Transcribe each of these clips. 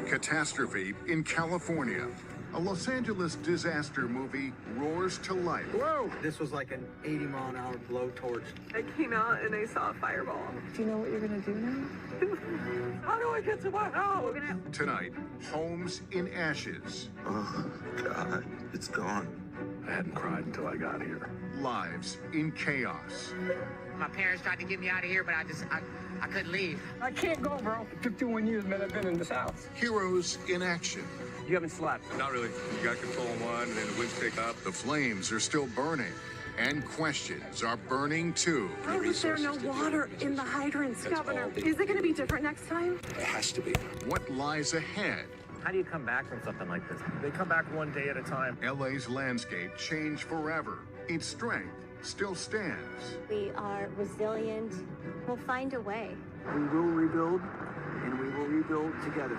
Catastrophe in California. A Los Angeles disaster movie roars to life. Whoa! This was like an 80-mile-an-hour blowtorch. I came out and I saw a fireball. Do you know what you're gonna do now? How do I get to my house? Tonight, homes in ashes. Oh, God, it's gone. I hadn't cried until I got here. Lives in chaos. My parents tried to get me out of here, but I couldn't leave. I can't go, bro. 51 years, man, I've been in this house. Heroes in action. You haven't slept. Not really. You got control on one, and then the winds pick up. The flames are still burning, and questions are burning too. How is there no water in the hydrants, Governor? Is it going to be different next time? It has to be. What lies ahead? How do you come back from something like this? They come back one day at a time. LA's landscape changed forever. Its strength still stands. We are resilient. We'll find a way. We will rebuild, and we will rebuild together.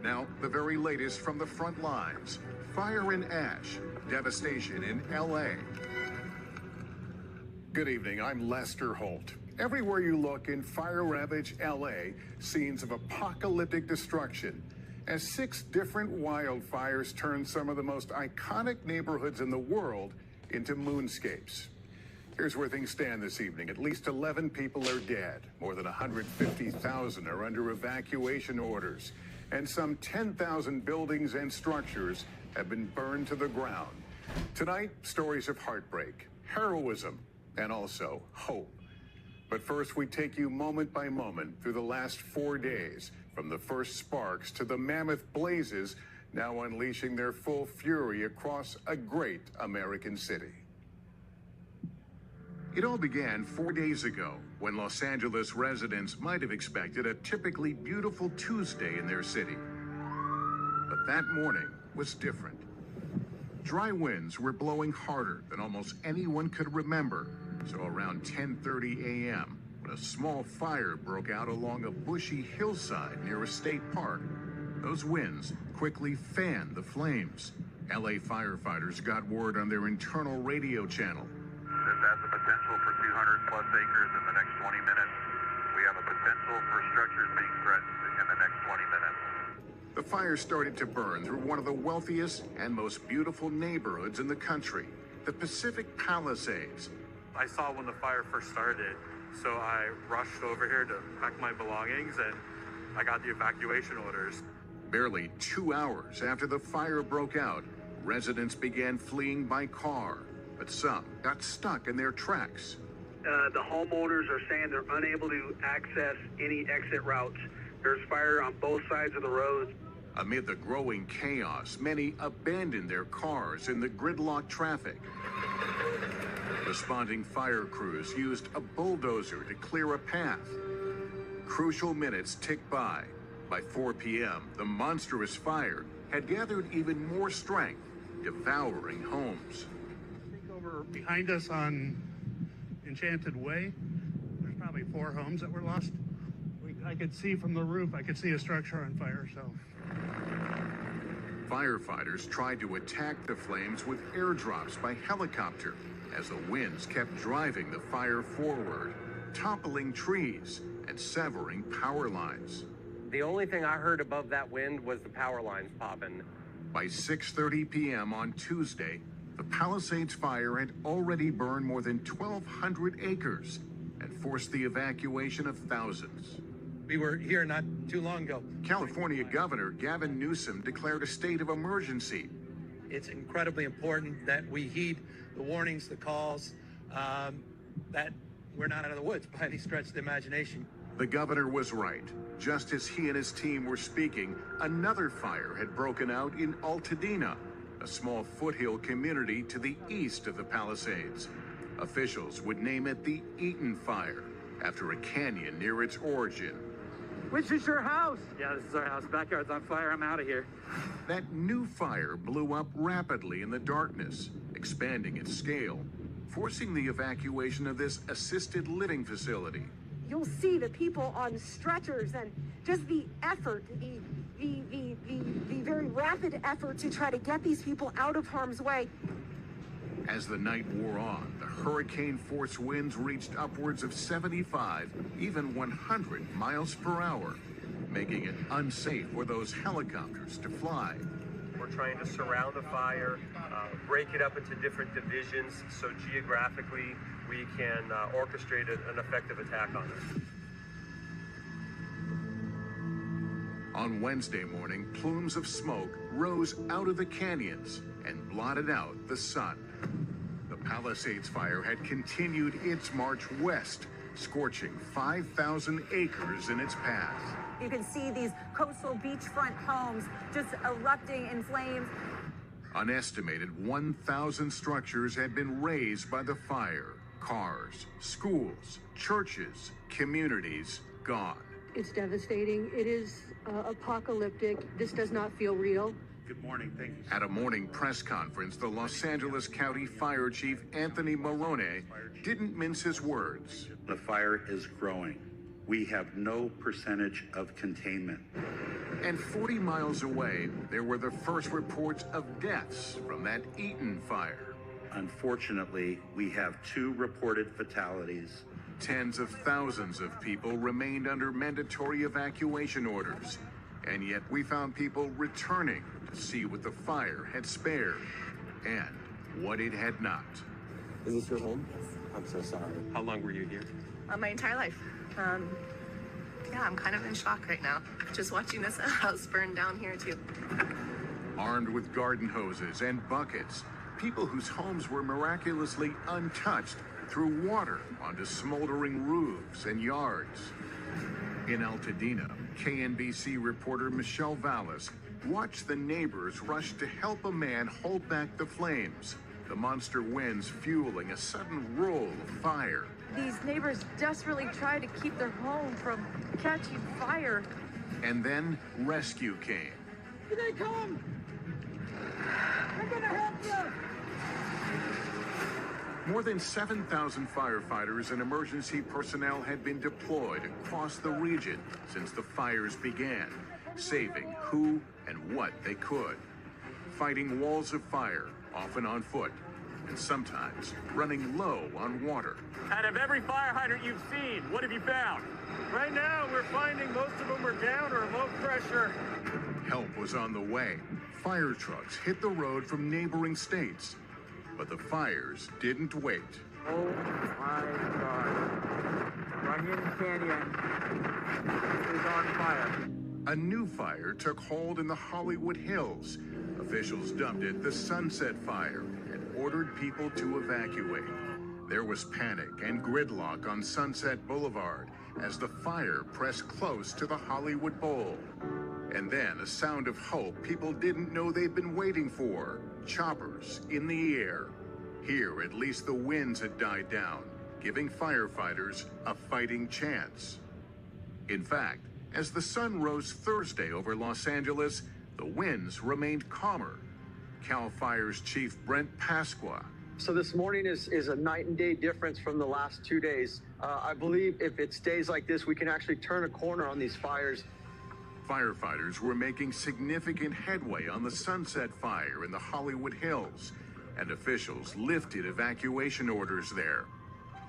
Now, the very latest from the front lines. Fire and ash. Devastation in LA. Good evening, I'm Lester Holt. Everywhere you look in fire-ravaged LA, scenes of apocalyptic destruction, as 6 different wildfires turn some of the most iconic neighborhoods in the world into moonscapes. Here's where things stand this evening. At least 11 people are dead. More than 150,000 are under evacuation orders. And some 10,000 buildings and structures have been burned to the ground. Tonight, stories of heartbreak, heroism, and also hope. But first, we take you moment by moment through the last 4 days, from the first sparks to the mammoth blazes now unleashing their full fury across a great American city. It all began 4 days ago when Los Angeles residents might have expected a typically beautiful Tuesday in their city. But that morning was different. Dry winds were blowing harder than almost anyone could remember. So around 10:30 a.m., when a small fire broke out along a bushy hillside near a state park, those winds quickly fanned the flames. LA firefighters got word on their internal radio channel. This has the potential for 200 plus acres in the next 20 minutes. We have a potential for structures being threatened in the next 20 minutes. The fire started to burn through one of the wealthiest and most beautiful neighborhoods in the country, the Pacific Palisades. I saw when the fire first started, so I rushed over here to pack my belongings, and I got the evacuation orders. Barely 2 hours after the fire broke out, residents began fleeing by car, but some got stuck in their tracks. The homeowners are saying they're unable to access any exit routes. There's fire on both sides of the road. Amid the growing chaos, many abandoned their cars in the gridlocked traffic. Responding fire crews used a bulldozer to clear a path. Crucial minutes ticked by. By 4 p.m., the monstrous fire had gathered even more strength, devouring homes. Over behind us on Enchanted Way, there's probably 4 homes that were lost. I could see from the roof, I could see a structure on fire, so. Firefighters tried to attack the flames with airdrops by helicopter as the winds kept driving the fire forward, toppling trees and severing power lines. The only thing I heard above that wind was the power lines popping. By 6:30 p.m. on Tuesday, the Palisades fire had already burned more than 1,200 acres and forced the evacuation of thousands. We were here not too long ago. California Governor Gavin Newsom declared a state of emergency. It's incredibly important that we heed the warnings, the calls, that we're not out of the woods by any stretch of the imagination. The governor was right. Just as he and his team were speaking, another fire had broken out in Altadena, a small foothill community to the east of the Palisades. Officials would name it the Eaton Fire, after a canyon near its origin. Which is your house? Yeah, this is our house. Backyard's on fire. I'm out of here. That new fire blew up rapidly in the darkness, expanding its scale, forcing the evacuation of this assisted living facility. You'll see the people on stretchers and just the effort, the very rapid effort to try to get these people out of harm's way. As the night wore on, the hurricane-force winds reached upwards of 75, even 100 miles per hour. making it unsafe for those helicopters to fly. We're trying to surround the fire, break it up into different divisions so geographically we can orchestrate an effective attack on it. On Wednesday morning, plumes of smoke rose out of the canyons and blotted out the sun. The Palisades fire had continued its march west, scorching 5,000 acres in its path. You can see these coastal beachfront homes just erupting in flames. An estimated 1,000 structures had been razed by the fire. Cars, schools, churches, communities gone. It's devastating. It is apocalyptic. This does not feel real. Good morning. Thank you. At a morning press conference, the Los Angeles County Fire Chief Anthony Marone didn't mince his words. The fire is growing. We have no percentage of containment. And 40 miles away, there were the first reports of deaths from that Eaton fire. Unfortunately, we have 2 reported fatalities. Tens of thousands of people remained under mandatory evacuation orders. And yet we found people returning to see what the fire had spared and what it had not. Is this your home? I'm so sorry. How long were you here? My entire life. Yeah, I'm kind of in shock right now. Just watching this house burn down here too. Armed with garden hoses and buckets, people whose homes were miraculously untouched threw water onto smoldering roofs and yards. In Altadena, KNBC reporter Michelle Vallis watched the neighbors rush to help a man hold back the flames, the monster winds fueling a sudden roll of fire. These neighbors desperately try to keep their home from catching fire. And then rescue came. Here they come! We're gonna help you! More than 7,000 firefighters and emergency personnel had been deployed across the region since the fires began, saving who and what they could. Fighting walls of fire, often on foot, and sometimes running low on water. Out of every fire hydrant you've seen, what have you found? Right now, we're finding most of them are down or low pressure. Help was on the way. Fire trucks hit the road from neighboring states. But the fires didn't wait. Oh my God. Runyon Canyon is on fire. A new fire took hold in the Hollywood Hills. Officials dubbed it the Sunset Fire and ordered people to evacuate. There was panic and gridlock on Sunset Boulevard as the fire pressed close to the Hollywood Bowl. And then a sound of hope people didn't know they'd been waiting for. Choppers in the air. Here, at least the winds had died down, giving firefighters a fighting chance. In fact, as the sun rose Thursday over Los Angeles, the winds remained calmer. CAL FIRE's Chief Brent Pasqua. So this morning is a night and day difference from the last 2 days. I believe if it stays like this, we can actually turn a corner on these fires. Firefighters were making significant headway on the Sunset Fire in the Hollywood Hills, and officials lifted evacuation orders there.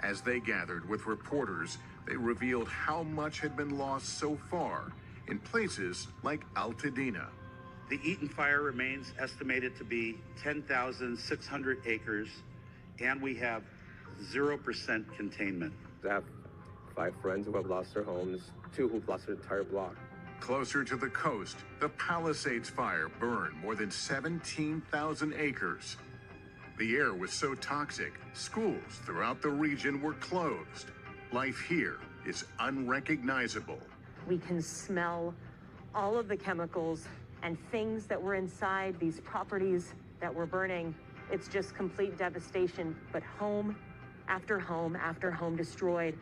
As they gathered with reporters, they revealed how much had been lost so far in places like Altadena. The Eaton fire remains estimated to be 10,600 acres, and we have 0% containment. I have 5 friends who have lost their homes, 2 who've lost their entire block. Closer to the coast, the Palisades fire burned more than 17,000 acres. The air was so toxic, schools throughout the region were closed. Life here is unrecognizable. We can smell all of the chemicals and things that were inside these properties that were burning. It's just complete devastation, but home after home after home destroyed.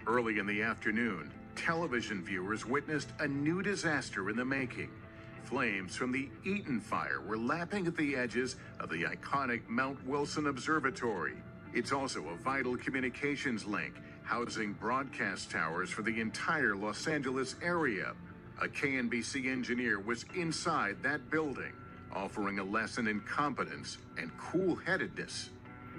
Early in the afternoon, television viewers witnessed a new disaster in the making. Flames from the Eaton fire were lapping at the edges of the iconic Mount Wilson Observatory. It's also a vital communications link, housing broadcast towers for the entire Los Angeles area. A KNBC engineer was inside that building, offering a lesson in competence and cool-headedness.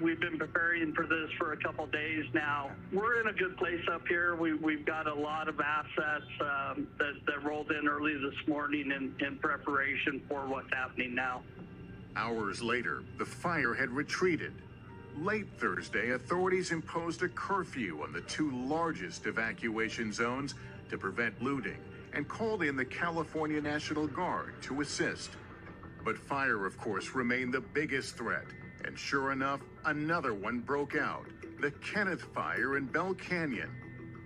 We've been preparing for this for a couple days now. We're in a good place up here. We've got a lot of assets that rolled in early this morning in preparation for what's happening now. Hours later, the fire had retreated. Late Thursday, authorities imposed a curfew on the two largest evacuation zones to prevent looting and called in the California National Guard to assist. But fire, of course, remained the biggest threat. And sure enough, another one broke out, the Kenneth Fire in Bell Canyon.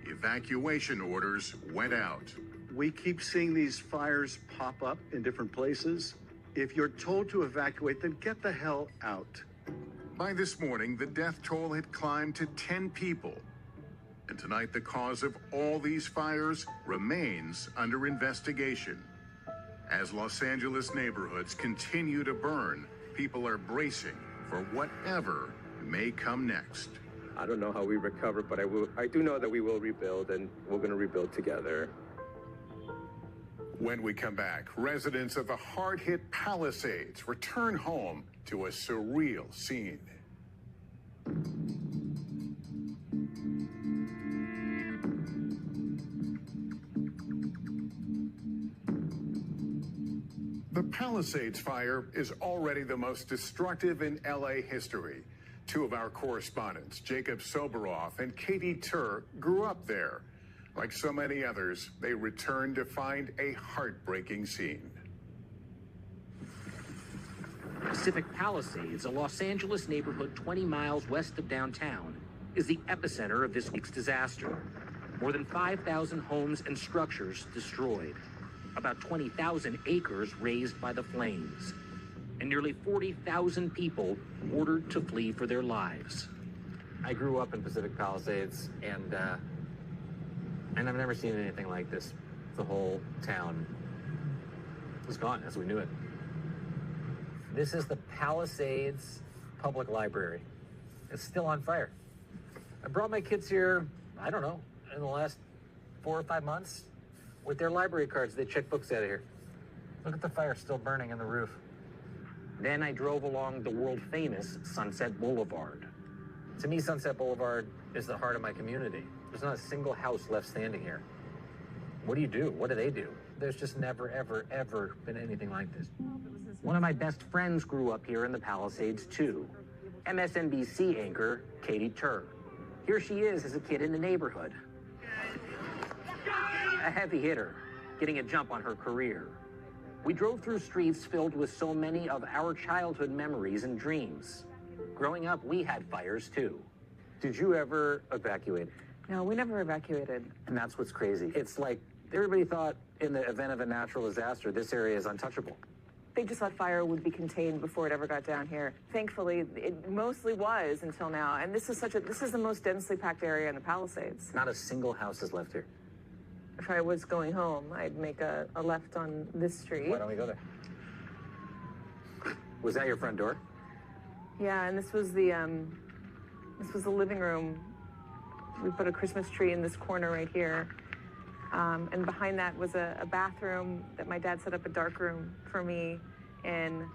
Evacuation orders went out. We keep seeing these fires pop up in different places. If you're told to evacuate, then get the hell out. By this morning, the death toll had climbed to 10 people. And tonight, the cause of all these fires remains under investigation. As Los Angeles neighborhoods continue to burn, people are bracing for whatever may come next. I don't know how we recover, but I do know that we will rebuild, and we're going to rebuild together. When we come back, residents of the hard-hit Palisades return home to a surreal scene. The Palisades fire is already the most destructive in LA history. Two of our correspondents, Jacob Soberoff and Katie Tur, grew up there. Like so many others, they returned to find a heartbreaking scene. Pacific Palisades, a Los Angeles neighborhood 20 miles west of downtown, is the epicenter of this week's disaster. More than 5,000 homes and structures destroyed. About 20,000 acres razed by the flames, and nearly 40,000 people ordered to flee for their lives. I grew up in Pacific Palisades, and I've never seen anything like this. The whole town was gone as we knew it. This is the Palisades Public Library. It's still on fire. I brought my kids here, I don't know, in the last 4 or 5 months. With their library cards, they check books out of here. Look at the fire still burning in the roof. Then I drove along the world-famous Sunset Boulevard. To me, Sunset Boulevard is the heart of my community. There's not a single house left standing here. What do you do? What do they do? There's just never, ever, ever been anything like this. One of my best friends grew up here in the Palisades, too. MSNBC anchor Katie Tur. Here she is as a kid in the neighborhood. A heavy hitter, getting a jump on her career. We drove through streets filled with so many of our childhood memories and dreams. Growing up, we had fires too. Did you ever evacuate? No, we never evacuated. And that's what's crazy. It's like everybody thought in the event of a natural disaster, this area is untouchable. They just thought fire would be contained before it ever got down here. Thankfully, it mostly was until now. And this is the most densely packed area in the Palisades. Not a single house is left here. If I was going home, I'd make a left on this street. Why don't we go there? Was that your front door? Yeah, and this was the living room. We put a Christmas tree in this corner right here. And behind that was a bathroom that my dad set up a dark room for me in,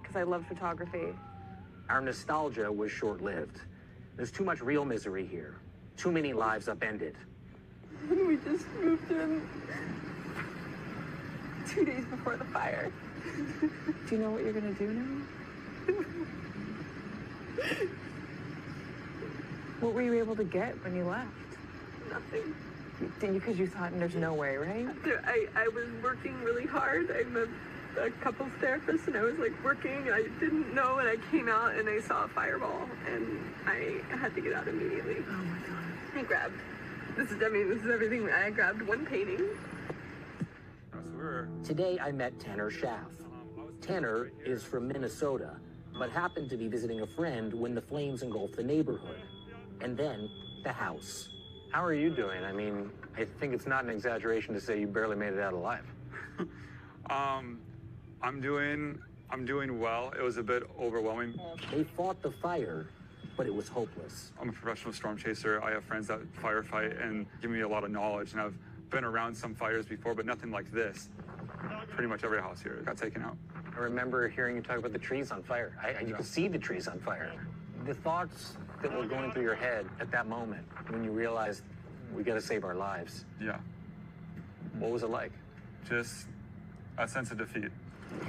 because I love photography. Our nostalgia was short-lived. There's too much real misery here. Too many lives upended. We just moved in 2 days before the fire. Do you know what you're gonna do now? What were you able to get when you left? Nothing. Because you thought there's no way, right? I was working really hard. I'm a couples therapist, and I was like working. I didn't know, and I came out and I saw a fireball, and I had to get out immediately. Oh my God. This is everything. I grabbed one painting. Today I met Tanner Schaff. Tanner is from Minnesota, but happened to be visiting a friend when the flames engulfed the neighborhood. And then the house. How are you doing? I mean, I think it's not an exaggeration to say you barely made it out alive. I'm doing well. It was a bit overwhelming. They fought the fire, but it was hopeless. I'm a professional storm chaser. I have friends that firefight and give me a lot of knowledge, and I've been around some fires before, but nothing like this. Pretty much every house here got taken out. I remember hearing you talk about the trees on fire. You could see the trees on fire. The thoughts that were going through your head at that moment when you realized we got to save our lives. Yeah. What was it like? Just a sense of defeat.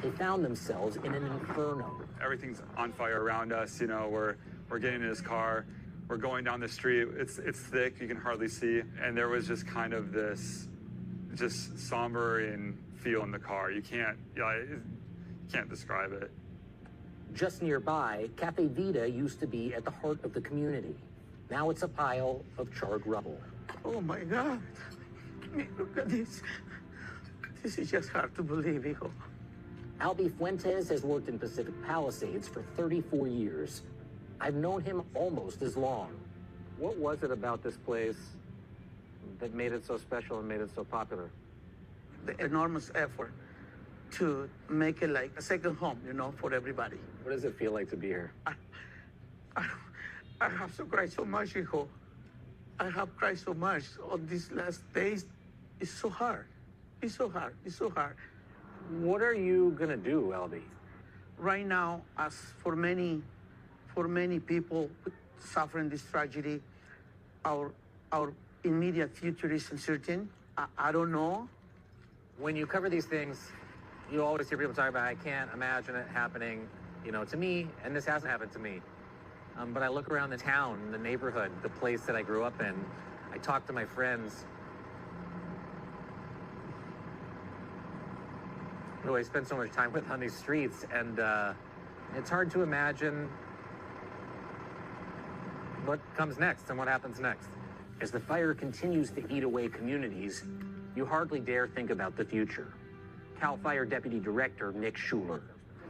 They found themselves in an inferno. Everything's on fire around us. You know, we're getting in his car. We're going down the street. It's thick. You can hardly see. And there was just kind of this just sombering feel in the car. You can't describe it. Just nearby, Cafe Vita used to be at the heart of the community. Now it's a pile of charred rubble. Oh my God. Look at this. This is just hard to believe, hijo. Albie Fuentes has worked in Pacific Palisades for 34 years. I've known him almost as long. What was it about this place that made it so special and made it so popular? The enormous effort to make it like a second home, you know, for everybody. What does it feel like to be here? I have to cry so much, hijo. I have cried so much on these last days. It's so hard. It's so hard. It's so hard. What are you gonna do, Albie? Right now, as for many people suffering this tragedy, our immediate future is uncertain. I don't know. When you cover these things, you always hear people talk about, I can't imagine it happening, you know, to me, and this hasn't happened to me. But I look around the town, the neighborhood, the place that I grew up in. I talk to my friends who I spend so much time with on these streets, and it's hard to imagine what comes next and what happens next. As the fire continues to eat away communities, you hardly dare think about the future. CAL FIRE Deputy Director Nick Schuler.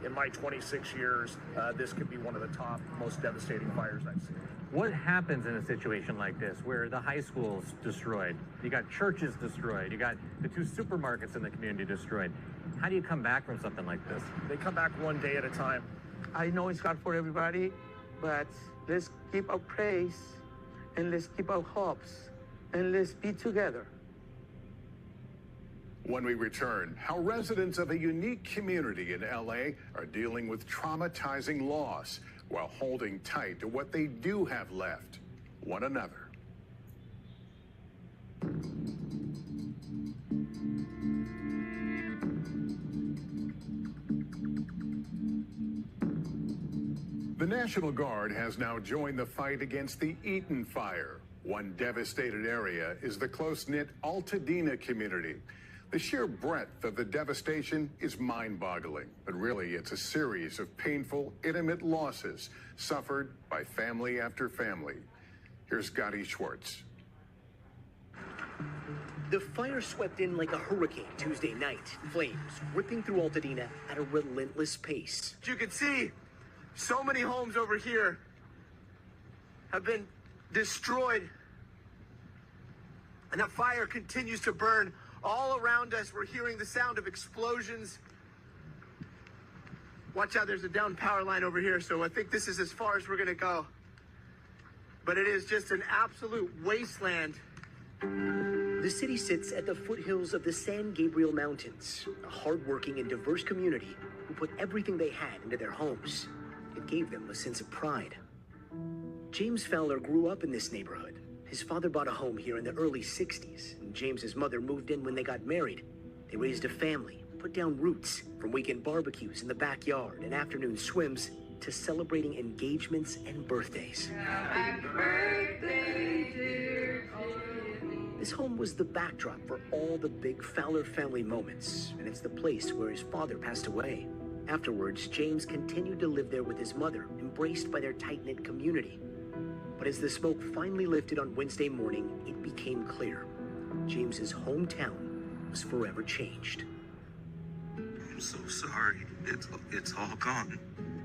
In my 26 years, this could be one of the top, most devastating fires I've seen. What happens in a situation like this where the high school's destroyed, you got churches destroyed, you got the 2 supermarkets in the community destroyed? How do you come back from something like this? They come back one day at a time. I know it's hard for everybody, but let's keep our praise and let's keep our hopes and let's be together. When we return, how residents of a unique community in LA are dealing with traumatizing loss while holding tight to what they do have left, one another. The National Guard has now joined the fight against the Eaton fire. One devastated area is the close-knit Altadena community. The sheer breadth of the devastation is mind-boggling, but really it's a series of painful, intimate losses suffered by family after family. Here's Gotti Schwartz. The fire swept in like a hurricane Tuesday night, flames ripping through Altadena at a relentless pace. You can see so many homes over here have been destroyed, and that fire continues to burn. All around us, we're hearing the sound of explosions. Watch out, there's a down power line over here, so I think this is as far as we're gonna go. But it is just an absolute wasteland. The city sits at the foothills of the San Gabriel Mountains, a hardworking and diverse community who put everything they had into their homes. It gave them a sense of pride. James Fowler grew up in this neighborhood. His father bought a home here in the early 60s, and James's mother moved in when they got married. They raised a family, put down roots, from weekend barbecues in the backyard and afternoon swims to celebrating engagements and birthdays. Happy birthday, dear Jimmy. This home was the backdrop for all the big Fowler family moments, and it's the place where his father passed away. Afterwards, James continued to live there with his mother, embraced by their tight-knit community. But as the smoke finally lifted on Wednesday morning, it became clear. James's hometown was forever changed. I'm so sorry. It's all gone.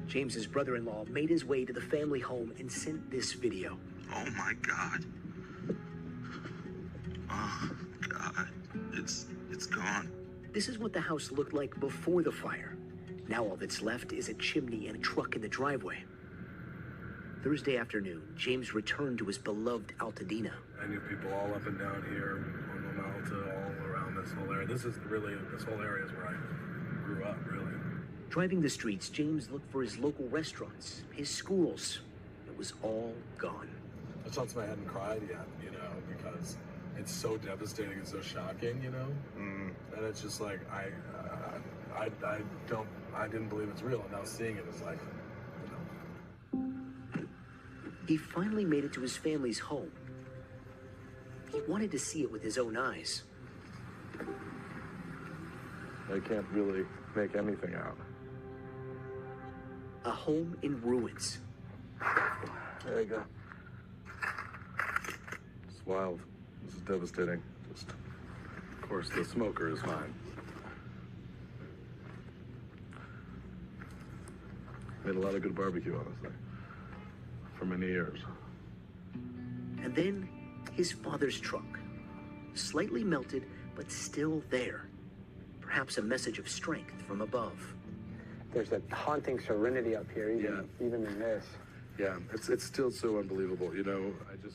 James's brother-in-law made his way to the family home and sent this video. Oh my God. Oh God. It's gone. This is what the house looked like before the fire. Now all that's left is a chimney and a truck in the driveway. Thursday afternoon, James returned to his beloved Altadena. I knew people all up and down here, on the mountain, all around this whole area. This whole area is where I grew up, really. Driving the streets, James looked for his local restaurants, his schools. it was all gone. I thought I hadn't cried yet, you know, because it's so devastating and so shocking, you know. And it's just like I didn't believe it's real, and now seeing it is like, you know. He finally made it to his family's home. He wanted to see it with his own eyes. I can't really make anything out. A home in ruins. There you go. It's wild. This is devastating. Just, of course, the smoker is mine. Made a lot of good barbecue, honestly, for many years. And then his father's truck. Slightly melted, but still there. Perhaps a message of strength from above. There's a haunting serenity up here, even in this. Yeah, it's still so unbelievable, you know.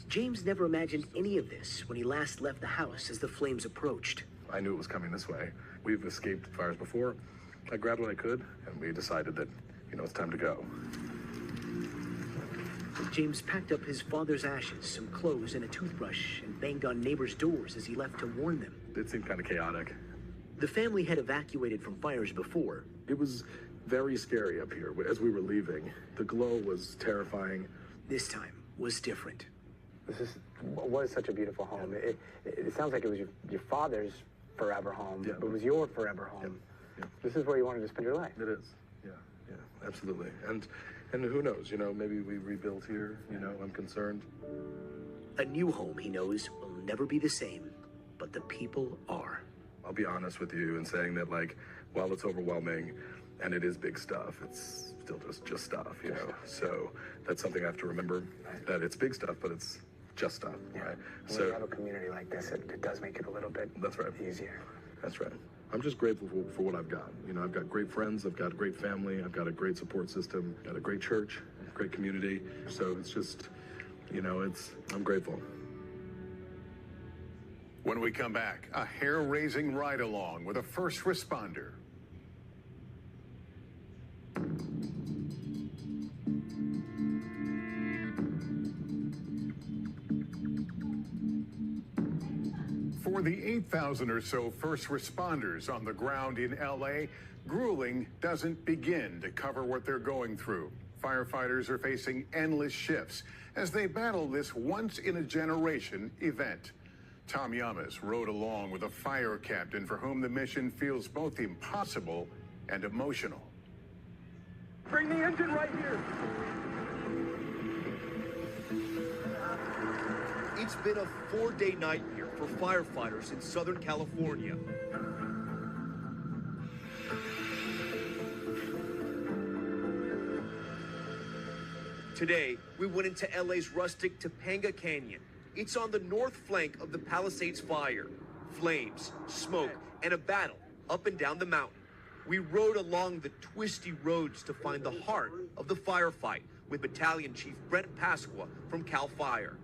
James never imagined any of this when he last left the house as the flames approached. I knew it was coming this way. We've escaped fires before. I grabbed what I could, and we decided that, you know, it's time to go. James packed up his father's ashes, some clothes, and a toothbrush, and banged on neighbors' doors as he left to warn them. It seemed kind of chaotic. The family had evacuated from fires before. It was very scary up here as we were leaving. The glow was terrifying. This time was different. This was such a beautiful home. It sounds like it was your father's forever home. Yeah. It was your forever home. Yeah. This is where you wanted to spend your life. It is. Yeah, absolutely. And who knows, you know, maybe we rebuild here, you know, I'm concerned. A new home, he knows, will never be the same, but the people are. I'll be honest with you in saying that, like, while it's overwhelming and it is big stuff, it's still just stuff, you know. So that's something I have to remember, that it's big stuff, but it's just stuff, right? When you have a community like this, it does make it a little bit easier. That's right. I'm just grateful for what I've got. You know, I've got great friends, I've got a great family, I've got a great support system, got a great church, great community. So it's just, you know, I'm grateful. When we come back, a hair-raising ride-along with a first responder. For the 8,000 or so first responders on the ground in LA, grueling doesn't begin to cover what they're going through. Firefighters are facing endless shifts as they battle this once-in-a-generation event. Tom Yamas rode along with a fire captain for whom the mission feels both impossible and emotional. Bring the engine right here. It's been a 4-day nightmare for firefighters in Southern California. Today, we went into LA's rustic Topanga Canyon. It's on the north flank of the Palisades fire. Flames, smoke, and a battle up and down the mountain. We rode along the twisty roads to find the heart of the firefight with Battalion Chief Brent Pasqua from CAL FIRE.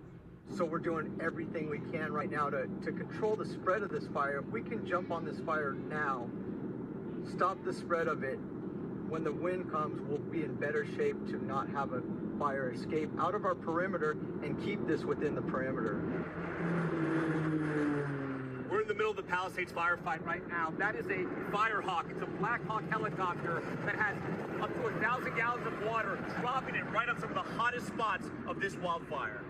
So we're doing everything we can right now to control the spread of this fire. If we can jump on this fire now, stop the spread of it, when the wind comes, we'll be in better shape to not have a fire escape out of our perimeter and keep this within the perimeter. We're in the middle of the Palisades firefight right now. That is a Firehawk. It's a Black Hawk helicopter that has up to 1,000 gallons of water, dropping it right on some of the hottest spots of this wildfire.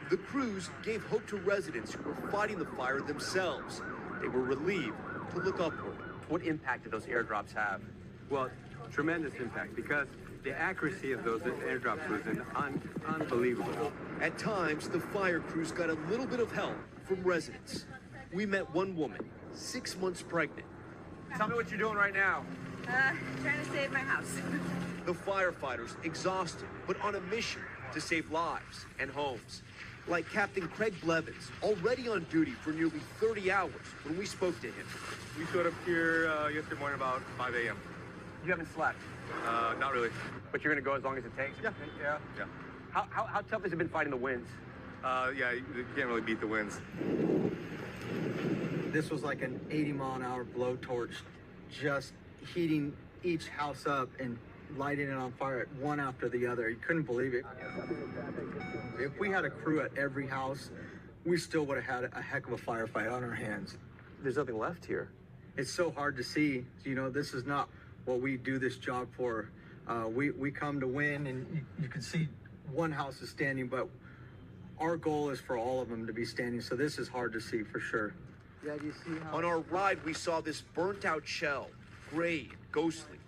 The crews gave hope to residents who were fighting the fire themselves. They were relieved to look upward. What impact did those airdrops have? Well, tremendous impact, because the accuracy of those airdrops was unbelievable. At times, the fire crews got a little bit of help from residents. We met one woman, 6 months pregnant. Tell me what you're doing right now. Trying to save my house. The firefighters exhausted, but on a mission to save lives and homes. Like Captain Craig Blevins, already on duty for nearly 30 hours when we spoke to him. We showed up here yesterday morning about 5 a.m. You haven't slept? Not really. But you're going to go as long as it takes? Yeah. How tough has it been fighting the winds? Yeah, you can't really beat the winds. This was like an 80-mile-an-hour blowtorch, just heating each house up and lighting it on fire one after the other. You couldn't believe it. If we had a crew at every house, we still would have had a heck of a firefight on our hands. There's nothing left here. It's so hard to see. You know, this is not what we do this job for. We come to win, and you can see one house is standing, but our goal is for all of them to be standing. So this is hard to see for sure. Yeah, do you see how... On our ride, we saw this burnt-out shell, gray, ghostly.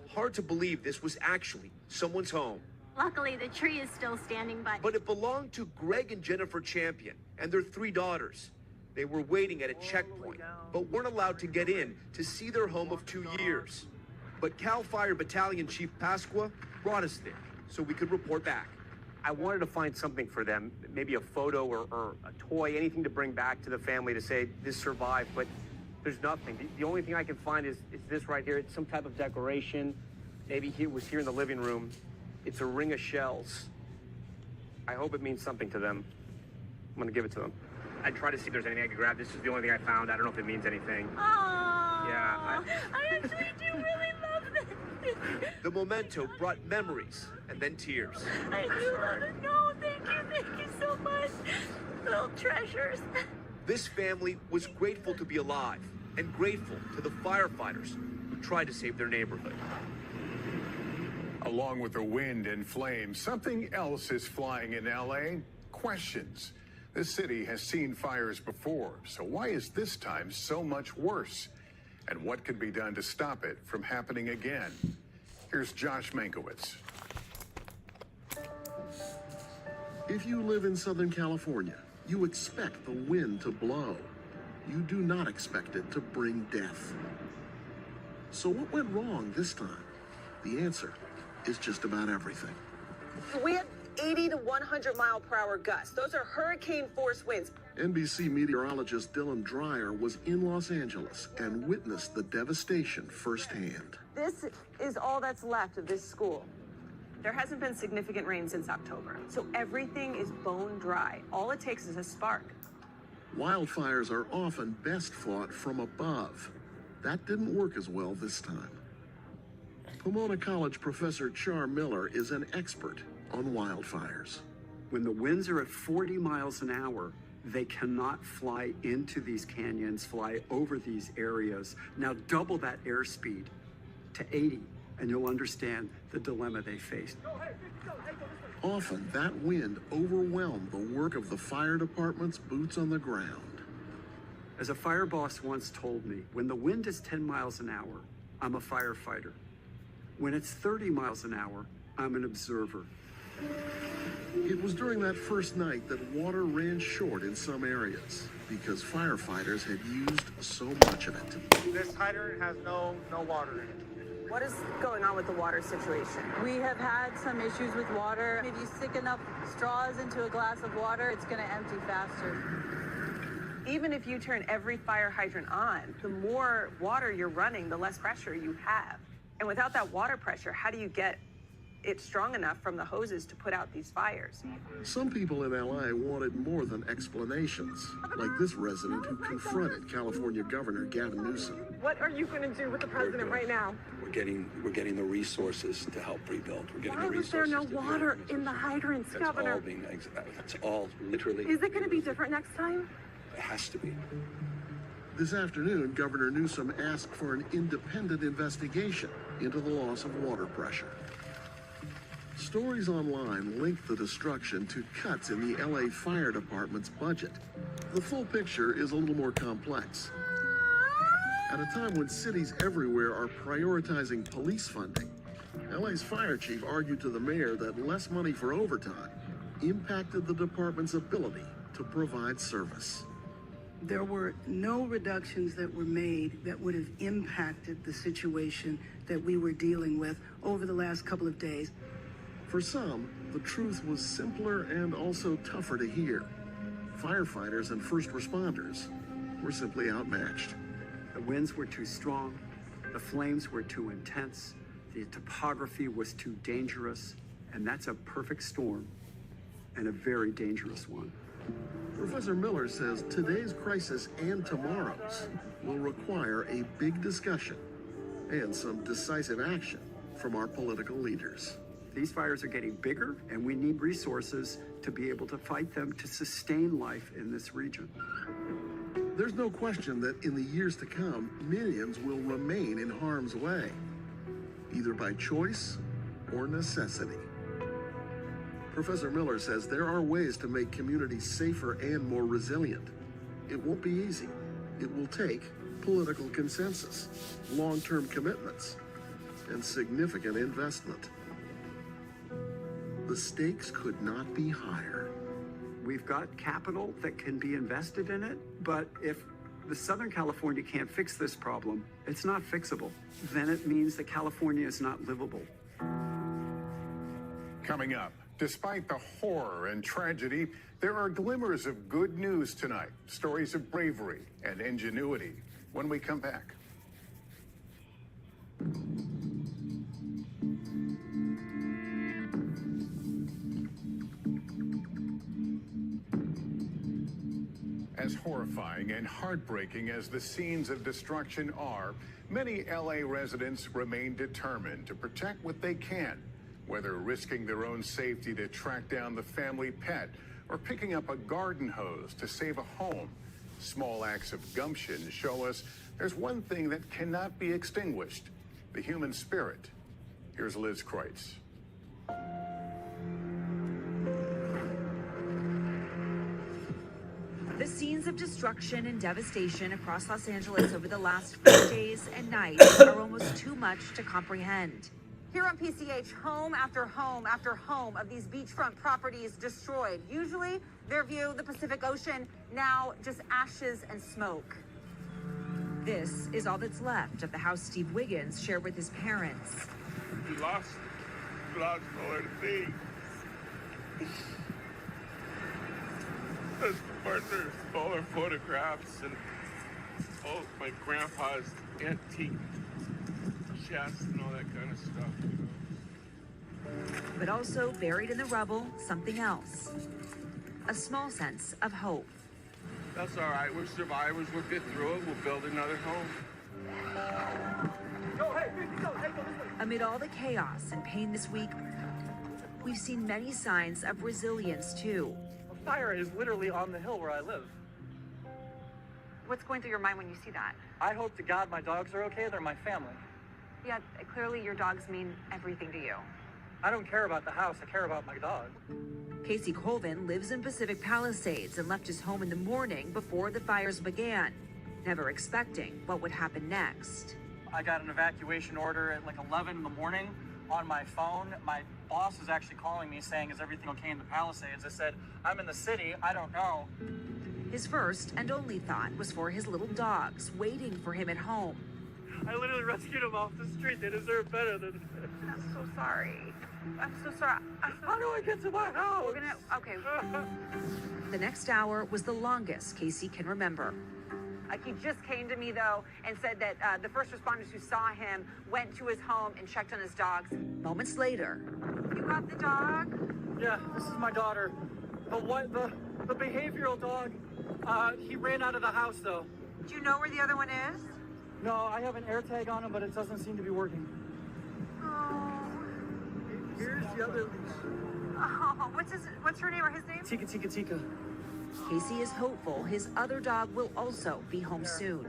Hard to believe this was actually someone's home. Luckily, the tree is still standing, But it belonged to Greg and Jennifer Champion and their 3 daughters. They were waiting at a checkpoint, but weren't allowed to get in to see their home of 2 years. But Cal Fire Battalion Chief Pasqua brought us there so we could report back. I wanted to find something for them, maybe a photo or a toy, anything to bring back to the family to say this survived, but there's nothing. The only thing I can find is this right here. It's some type of decoration. Maybe it was here in the living room. It's a ring of shells. I hope it means something to them. I'm gonna give it to them. I tried to see if there's anything I could grab. This is the only thing I found. I don't know if it means anything. Aww. Yeah. I actually do really love this. The memento brought memories and then tears. I do love it. No, thank you so much. Little treasures. This family was grateful to be alive and grateful to the firefighters who tried to save their neighborhood. Along with the wind and flames, something else is flying in LA. Questions. This city has seen fires before, so why is this time so much worse? And what could be done to stop it from happening again? Here's Josh Mankiewicz. If you live in Southern California, you expect the wind to blow. You do not expect it to bring death. So what went wrong this time? The answer is just about everything. We had 80 to 100 mile per hour gusts. Those are hurricane force winds. NBC meteorologist Dylan Dreyer was in Los Angeles and witnessed the devastation firsthand. This is all that's left of this school. There hasn't been significant rain since October, so everything is bone dry. All it takes is a spark. Wildfires are often best fought from above. That didn't work as well this time. Pomona College professor Char Miller is an expert on wildfires. When the winds are at 40 miles an hour, they cannot fly into these canyons, fly over these areas. Now double that airspeed to 80, and you'll understand the dilemma they faced. Often that wind overwhelmed the work of the fire department's boots on the ground. As a fire boss once told me, when the wind is 10 miles an hour, I'm a firefighter. When it's 30 miles an hour, I'm an observer. It was during that first night that water ran short in some areas because firefighters had used so much of it. This hydrant has no water in it. What is going on with the water situation? We have had some issues with water. If you stick enough straws into a glass of water, it's going to empty faster. Even if you turn every fire hydrant on, the more water you're running, the less pressure you have. And without that water pressure, how do you get it strong enough from the hoses to put out these fires? Some people in LA wanted more than explanations, like this resident who confronted California Governor Gavin Newsom. What are you going to do with the president right now? We're getting the resources to help rebuild. We're getting Why the was there resources. no water in the hydrants, Governor? That's all literally. Is it going to be different next time? It has to be. This afternoon, Governor Newsom asked for an independent investigation into the loss of water pressure. Stories online link the destruction to cuts in the LA Fire Department's budget. The full picture is a little more complex. At a time when cities everywhere are prioritizing police funding, LA's fire chief argued to the mayor that less money for overtime impacted the department's ability to provide service. There were no reductions that were made that would have impacted the situation that we were dealing with over the last couple of days. For some, the truth was simpler and also tougher to hear. Firefighters and first responders were simply outmatched. The winds were too strong, the flames were too intense, the topography was too dangerous, and that's a perfect storm and a very dangerous one. Professor Miller says today's crisis and tomorrow's will require a big discussion and some decisive action from our political leaders. These fires are getting bigger, and we need resources to be able to fight them to sustain life in this region. There's no question that in the years to come, millions will remain in harm's way, either by choice or necessity. Professor Miller says there are ways to make communities safer and more resilient. It won't be easy. It will take political consensus, long-term commitments, and significant investment. The stakes could not be higher. We've got capital that can be invested in it, but if the Southern California can't fix this problem, it's not fixable. Then it means that California is not livable. Coming up, despite the horror and tragedy, there are glimmers of good news tonight. Stories of bravery and ingenuity when we come back. As horrifying and heartbreaking as the scenes of destruction are, many LA residents remain determined to protect what they can, whether risking their own safety to track down the family pet or picking up a garden hose to save a home. Small acts of gumption show us there's one thing that cannot be extinguished: the human spirit. Here's Liz Kreutz. The scenes of destruction and devastation across Los Angeles over the last 4 days and nights are almost too much to comprehend. Here on PCH, home after home after home of these beachfront properties destroyed. Usually their view, the Pacific Ocean, now just ashes and smoke. This is all that's left of the house Steve Wiggins shared with his parents. We lost nowhere to be. His partner's all our photographs and all my grandpa's antique chests and all that kind of stuff, you know. But also buried in the rubble, something else. A small sense of hope. That's all right. We're survivors. We'll get through it. We'll build another home. Amid all the chaos and pain this week, we've seen many signs of resilience too. The fire is literally on the hill where I live. What's going through your mind when you see that? I hope to God my dogs are okay. They're my family. Yeah, clearly your dogs mean everything to you. I don't care about the house. I care about my dog. Casey Colvin lives in Pacific Palisades and left his home in the morning before the fires began, never expecting what would happen next. I got an evacuation order at like 11 in the morning on my phone. My boss is actually calling me saying, is everything okay in the Palisades? I said, I'm in the city. I don't know. His first and only thought was for his little dogs waiting for him at home. I literally rescued them off the street. They deserve better than this. I'm so sorry. I'm so sorry. How do I get to my house? Okay. The next hour was the longest Casey can remember. He just came to me, though, and said that the first responders who saw him went to his home and checked on his dogs. Moments later. You got the dog? Yeah, this is my daughter. The behavioral dog. He ran out of the house, though. Do you know where the other one is? No, I have an air tag on him, but it doesn't seem to be working. Oh. Here's the other leash. Oh, what's her name or his name? Tika. Casey is hopeful his other dog will also be home soon.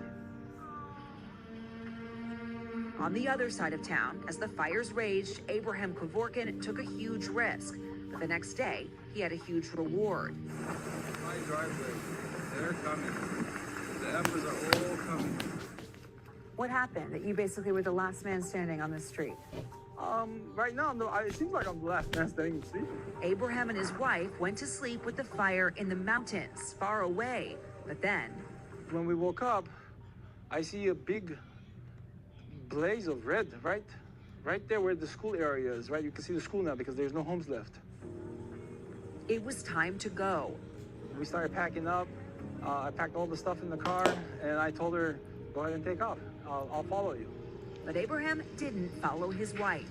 On the other side of town, as the fires raged, Abraham Kevorkian took a huge risk. But the next day, he had a huge reward. My driveway, they're coming. The Effers are all coming. What happened? That you basically were the last man standing on the street? Right now, no, it seems like I'm the last man standing sleeping. Abraham and his wife went to sleep with the fire in the mountains, far away. But then, when we woke up, I see a big blaze of red, right there where the school area is, right? You can see the school now because there's no homes left. It was time to go. We started packing up. I packed all the stuff in the car, and I told her, go ahead and take off. I'll follow you. But Abraham didn't follow his wife.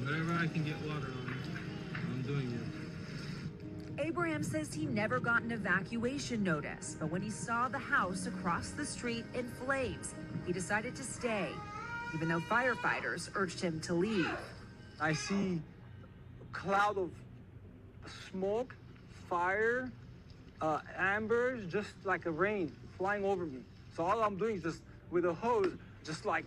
Whatever I can get water on, I'm doing it. Abraham says he never got an evacuation notice, but when he saw the house across the street in flames, he decided to stay. even though firefighters urged him to leave. I see a cloud of smoke, fire, ambers, just like a rain flying over me. So all I'm doing is just with a hose, just like,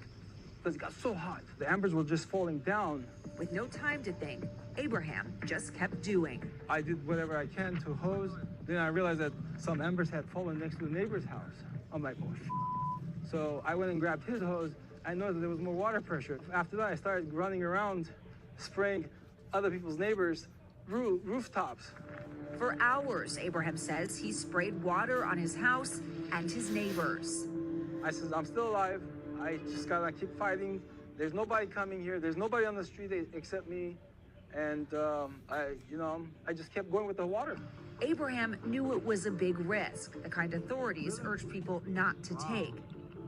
because it got so hot, the ambers were just falling down. With no time to think, Abraham just kept doing. I did whatever I can to hose. Then I realized that some embers had fallen next to the neighbor's house. I'm like, oh, So I went and grabbed his hose. I noticed that there was more water pressure. After that, I started running around, spraying other people's neighbors' rooftops. For hours, Abraham says he sprayed water on his house and his neighbors. I said, I'm still alive. I just gotta keep fighting. There's nobody coming here. There's nobody on the street except me. And I just kept going with the water. Abraham knew it was a big risk, the kind authorities urged people not to take.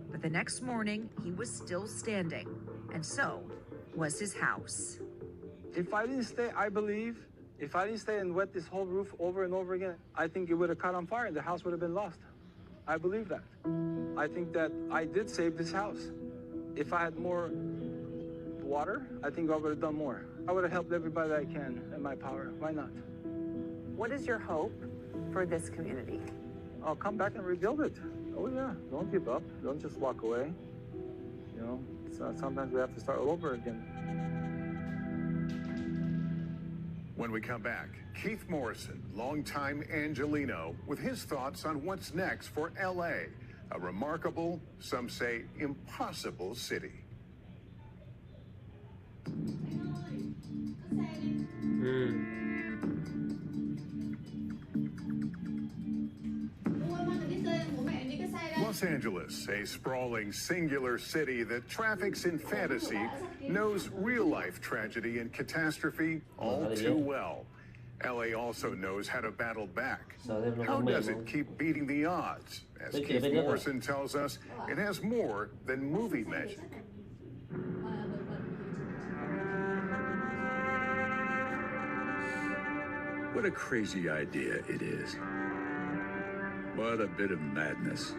But the next morning, he was still standing, and so was his house. If I didn't stay, I believe, if I didn't stay and wet this whole roof over and over again, I think it would have caught on fire and the house would have been lost. I believe that. I think that I did save this house. If I had more water, I think I would have done more. I would have helped everybody that I can in my power. Why not? What is your hope for this community? I'll come back and rebuild it. Oh yeah, don't give up. Don't just walk away. You know, sometimes we have to start all over again. When we come back, Keith Morrison, longtime Angelino, with his thoughts on what's next for LA, a remarkable, some say impossible city. Los Angeles, a sprawling, singular city that traffics in fantasy, knows real-life tragedy and catastrophe all too well. LA also knows how to battle back. How does it keep beating the odds? As Keith Morrison tells us, it has more than movie magic. What a crazy idea it is. What a bit of madness.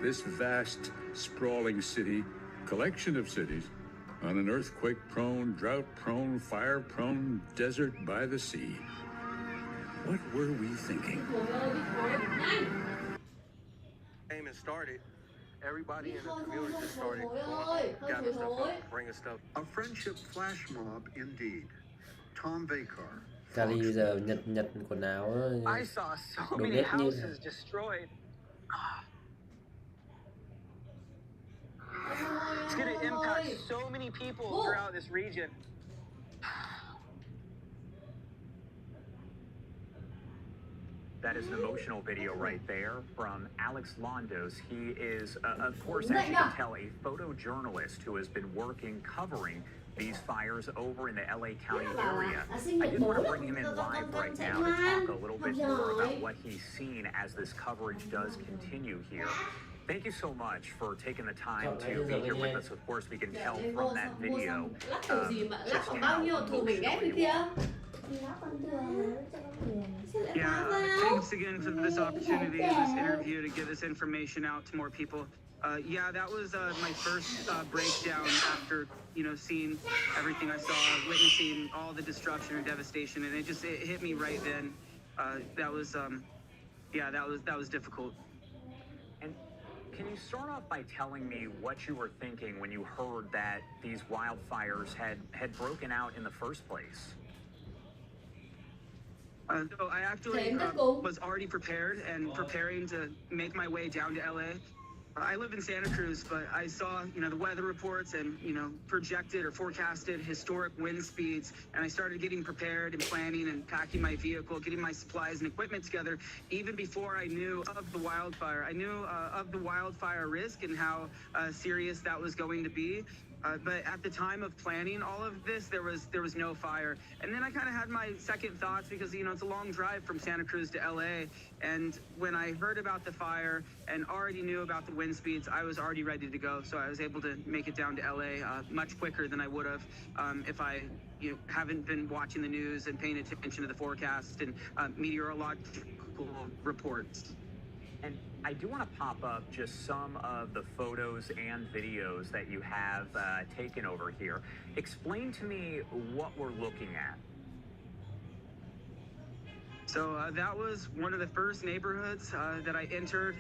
This vast, sprawling city, collection of cities, on an earthquake-prone, drought-prone, fire-prone desert by the sea. What were we thinking? Game has started. Everybody in the community just started gathering stuff up, bringing stuff. A friendship flash mob indeed. Tom Vakar. Cali giờ nhặt quần áo I saw so many houses destroyed. It's going to impact so many people throughout this region. That is an emotional video right there from Alex Londos. He is, of course, as you can tell, a photojournalist who has been covering these fires over in the LA County area. I did want to bring him in live right now to talk a little bit more about what he's seen as this coverage does continue here. Thank you so much for taking the time to be here with us. Of course, we can tell from that video just how emotional you are. Yeah, thanks again for this opportunity and this interview to get this information out to more people. Yeah, that was my first breakdown after, seeing everything I saw, witnessing all the destruction and devastation, and it hit me right then. That was difficult. And can you start off by telling me what you were thinking when you heard that these wildfires had broken out in the first place? So I actually was already prepared and preparing to make my way down to LA. I live in Santa Cruz, but I saw, the weather reports and, projected or forecasted historic wind speeds. And I started getting prepared and planning and packing my vehicle, getting my supplies and equipment together, even before I knew of the wildfire. I knew of the wildfire risk and how serious that was going to be. But at the time of planning all of this, there was no fire. And then I kind of had my second thoughts because, it's a long drive from Santa Cruz to LA. And when I heard about the fire and already knew about the wind speeds, I was already ready to go. So I was able to make it down to LA much quicker than I would have if I haven't been watching the news and paying attention to the forecast and meteorological reports. And I do want to pop up just some of the photos and videos that you have taken over here. Explain to me what we're looking at. So that was one of the first neighborhoods that I entered.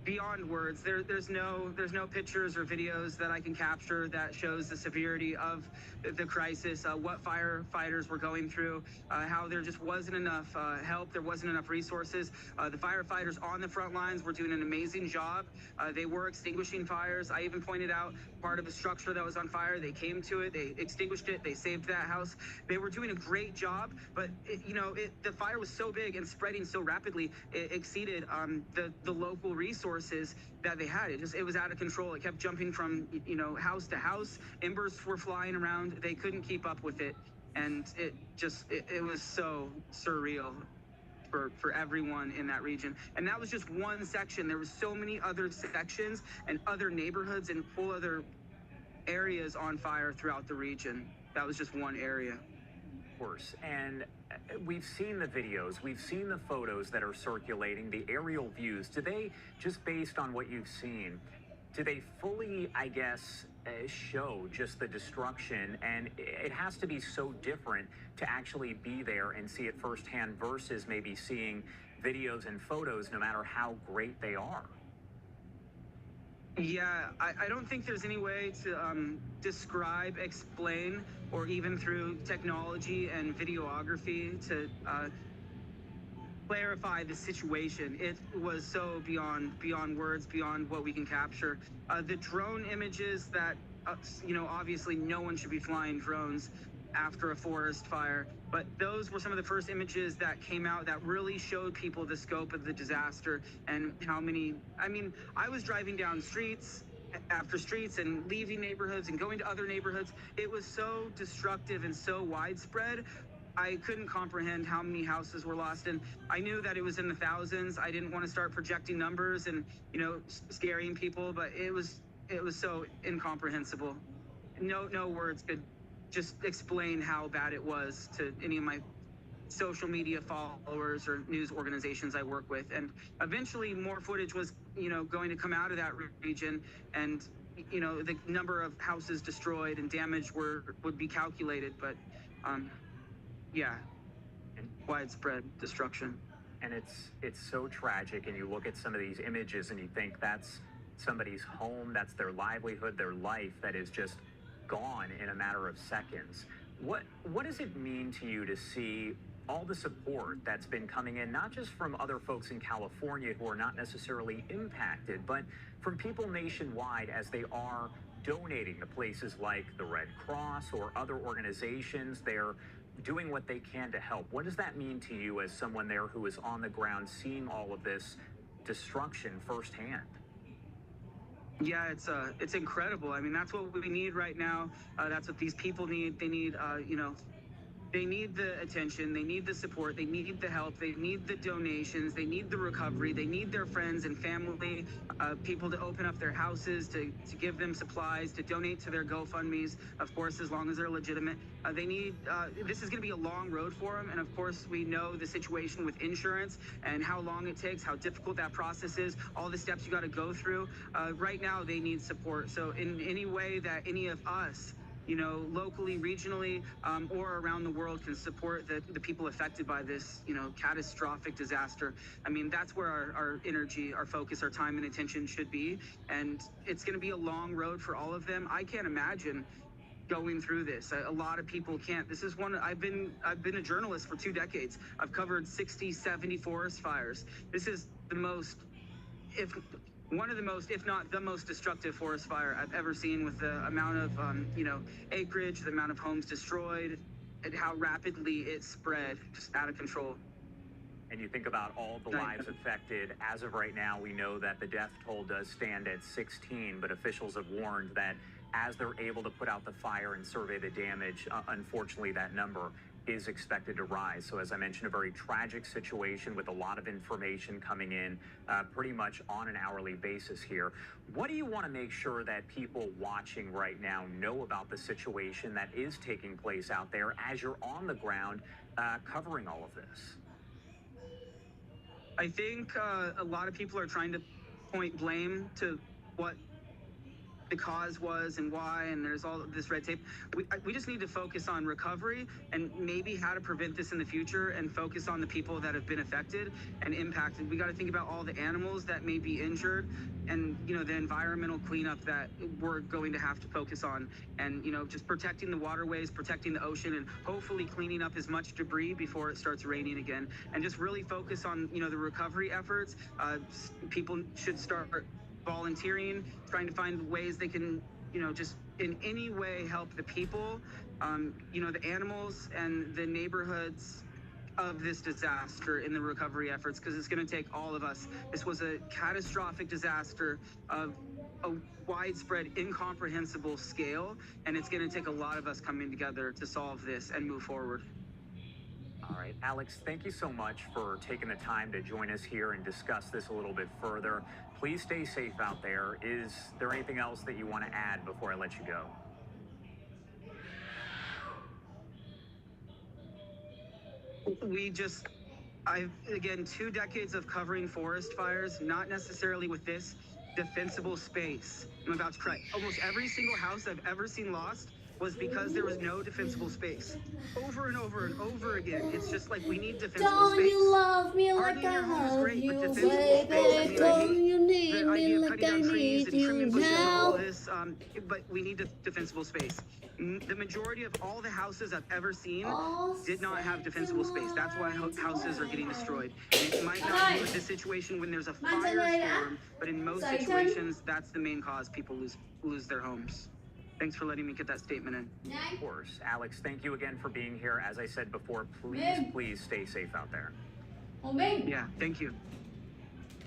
Beyond words, there's no pictures or videos that I can capture that shows the severity of the crisis, what firefighters were going through, how there just wasn't enough help, there wasn't enough resources. The firefighters on the front lines were doing an amazing job. They were extinguishing fires. I even pointed out part of a structure that was on fire. They came to it, they extinguished it, they saved that house. They were doing a great job, but the fire was so big and spreading so rapidly, it exceeded the local resources that they had. It was out of control. It kept jumping from house to house. Embers were flying around. They couldn't keep up with it, and it was so surreal for everyone in that region. And that was just one section. There was so many other sections and other neighborhoods and whole other areas on fire throughout the region. That was just one area. Of course. And we've seen the videos, we've seen the photos that are circulating, the aerial views. Do they, just based on what you've seen, do they fully, I guess, show just the destruction? And it has to be so different to actually be there and see it firsthand versus maybe seeing videos and photos, no matter how great they are. Yeah, I don't think there's any way to describe, explain, or even through technology and videography to clarify the situation. It was so beyond words, beyond what we can capture. The drone images that, obviously no one should be flying drones after a forest fire, but those were some of the first images that came out that really showed people the scope of the disaster and how many, I was driving down streets after streets and leaving neighborhoods and going to other neighborhoods. It was so destructive and so widespread. I couldn't comprehend how many houses were lost, and I knew that it was in the thousands. I didn't want to start projecting numbers and, scaring people, but it was so incomprehensible. No words could just explain how bad it was to any of my social media followers or news organizations I work with. And eventually more footage was, going to come out of that region, and, the number of houses destroyed and damaged would be calculated. But, yeah, widespread destruction. And it's so tragic, and you look at some of these images and you think that's somebody's home, that's their livelihood, their life that is just gone in a matter of seconds. What does it mean to you to see all the support that's been coming in, not just from other folks in California who are not necessarily impacted, but from people nationwide as they are donating to places like the Red Cross or other organizations? They're doing what they can to help. What does that mean to you as someone there who is on the ground seeing all of this destruction firsthand? Yeah, it's incredible. That's what we need right now. That's what these people need. They need, they need the attention, they need the support, they need the help, they need the donations, they need the recovery, they need their friends and family, people to open up their houses, to give them supplies, to donate to their GoFundMes, of course, as long as they're legitimate. They need, this is going to be a long road for them, and of course we know the situation with insurance and how long it takes, how difficult that process is, all the steps you got to go through. Right now they need support. So in any way that any of us, locally, regionally, or around the world can support the people affected by this, catastrophic disaster. That's where our energy, our focus, our time and attention should be. And it's going to be a long road for all of them. I can't imagine going through this. A lot of people can't. This is one, I've been a journalist for 2 decades. I've covered 60, 70 forest fires. This is the most, one of the most, if not the most destructive forest fire I've ever seen, with the amount of, acreage, the amount of homes destroyed, and how rapidly it spread, just out of control. And you think about all the lives affected. As of right now, we know that the death toll does stand at 16, but officials have warned that as they're able to put out the fire and survey the damage, unfortunately, that number is expected to rise. So as I mentioned, a very tragic situation with a lot of information coming in pretty much on an hourly basis here. What do you want to make sure that people watching right now know about the situation that is taking place out there as you're on the ground covering all of this? I think a lot of people are trying to point blame to what the cause was and why, and there's all this red tape. We just need to focus on recovery and maybe how to prevent this in the future and focus on the people that have been affected and impacted. We got to think about all the animals that may be injured and, you know, the environmental cleanup that we're going to have to focus on, and, you know, just protecting the waterways, protecting the ocean, and hopefully cleaning up as much debris before it starts raining again, and just really focus on, you know, the recovery efforts. People should start volunteering, trying to find ways they can, you know, just in any way help the people, you know, the animals and the neighborhoods of this disaster in the recovery efforts, because it's going to take all of us. This was a catastrophic disaster of a widespread, incomprehensible scale, and it's going to take a lot of us coming together to solve this and move forward. All right, Alex, thank you so much for taking the time to join us here and discuss this a little bit further. Please stay safe out there. Is there anything else that you want to add before I let you go? Again, 2 decades of covering forest fires, not necessarily with this defensible space. I'm about to cry. Almost every single house I've ever seen lost was because there was no defensible space. Over and over and over again. It's just like, we need defensible Don't space. you love me like Partying in your I home is love great, you, but defensible space, baby? I Don't hate you need the me idea of like cutting I down trees need and you trimming bushes and all now? this, but we need defensible space. The majority of all the houses I've ever seen did not have defensible space. That's why houses are getting destroyed. And it might not be with this situation when there's a firestorm, but in most situations, that's the main cause people lose their homes. Thanks for letting me get that statement in. Of course. Alex, thank you again for being here. As I said before, please stay safe out there. Yeah, thank you.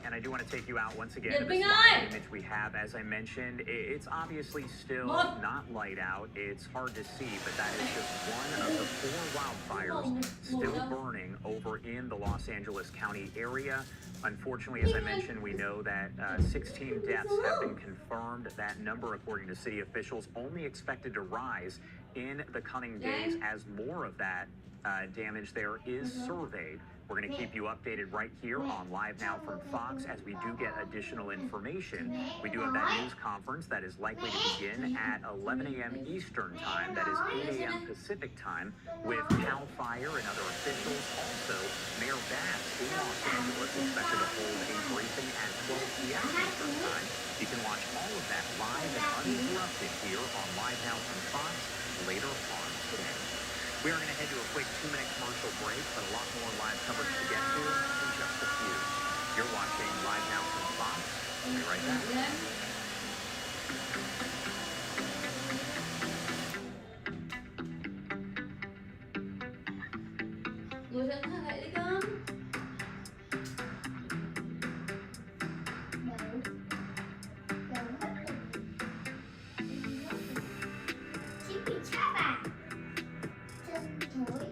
And I do want to take you out once again to this live image we have. As I mentioned, it's obviously still not light out. It's hard to see, but that is just one of the 4 wildfires still burning over in the Los Angeles County area. Unfortunately, as I mentioned, we know that 16 deaths have been confirmed. That number, according to city officials, only expected to rise in the coming days as more of that damage there is surveyed. We're going to keep you updated right here on Live Now from Fox as we do get additional information. We do have that news conference that is likely to begin at 11 a.m. Eastern Time. That is 8 a.m. Pacific Time with CAL FIRE and other officials. Also, Mayor Bass in Los Angeles expected to hold a briefing at 12 p.m. Eastern Time. You can watch all of that live and uninterrupted here on Live Now from Fox later on today. We are going to head to a quick 2-minute commercial break, but a lot more live coverage to get to in just a few. You're watching Live Now from Fox. We'll be right back. Ngồi dẫn thằng lại đi con. Chị bị chát à? Chân thối.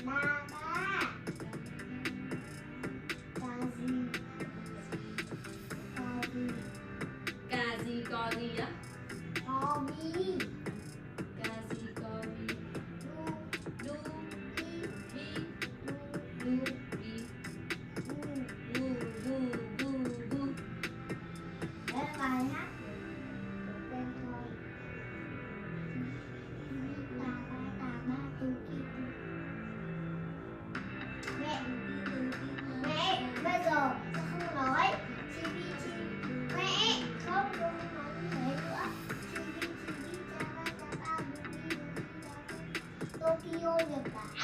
Ba ba. Cà gì cò gì á? Cò bi. Cà gì cò bi. Du bi bi du bi. Du du du du. Đấy là bài hát quen thôi. Tà ba tu ki tu. Mẹ, bây giờ sao không nói chi bi chi? Mẹ, không nói như thế nữa. Chi bi cha ba Tokyo, Nhật Bản.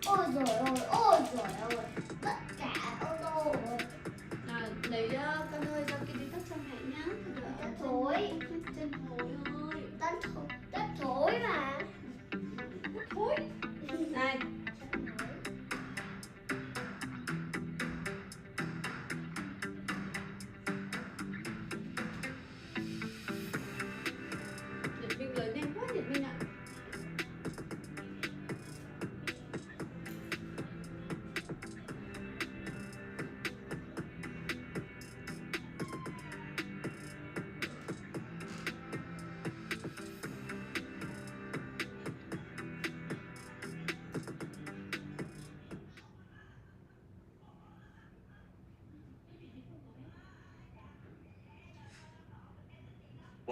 Ôi giời ơi, tất cả ô tô rồi. Lấy con ơi ra kia đi tắt trong hạnh nhá. Tất thối. Chân thối ơi. Tất thối mà. Tất thối. Này. Nhật Minh lớn nhanh quá Nhật Minh ạ.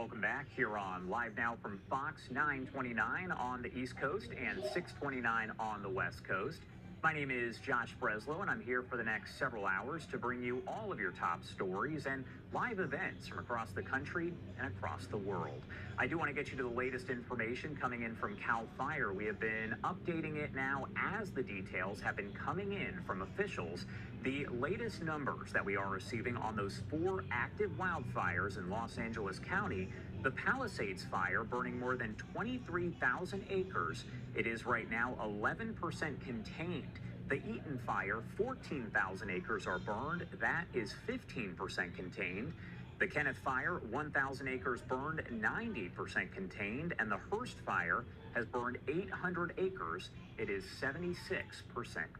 Welcome back here on Live Now from Fox 929 on the East Coast and 629 on the West Coast. My name is Josh Breslow, and I'm here for the next several hours to bring you all of your top stories and live events from across the country and across the world. I do want to get you to the latest information coming in from CAL FIRE. We have been updating it now as the details have been coming in from officials. The latest numbers that we are receiving on those 4 active wildfires in Los Angeles County, the Palisades fire burning more than 23,000 acres. It is right now 11% contained. The Eaton fire, 14,000 acres are burned. That is 15% contained. The Kenneth fire, 1,000 acres burned, 90% contained. And the Hearst fire has burned 800 acres. It is 76%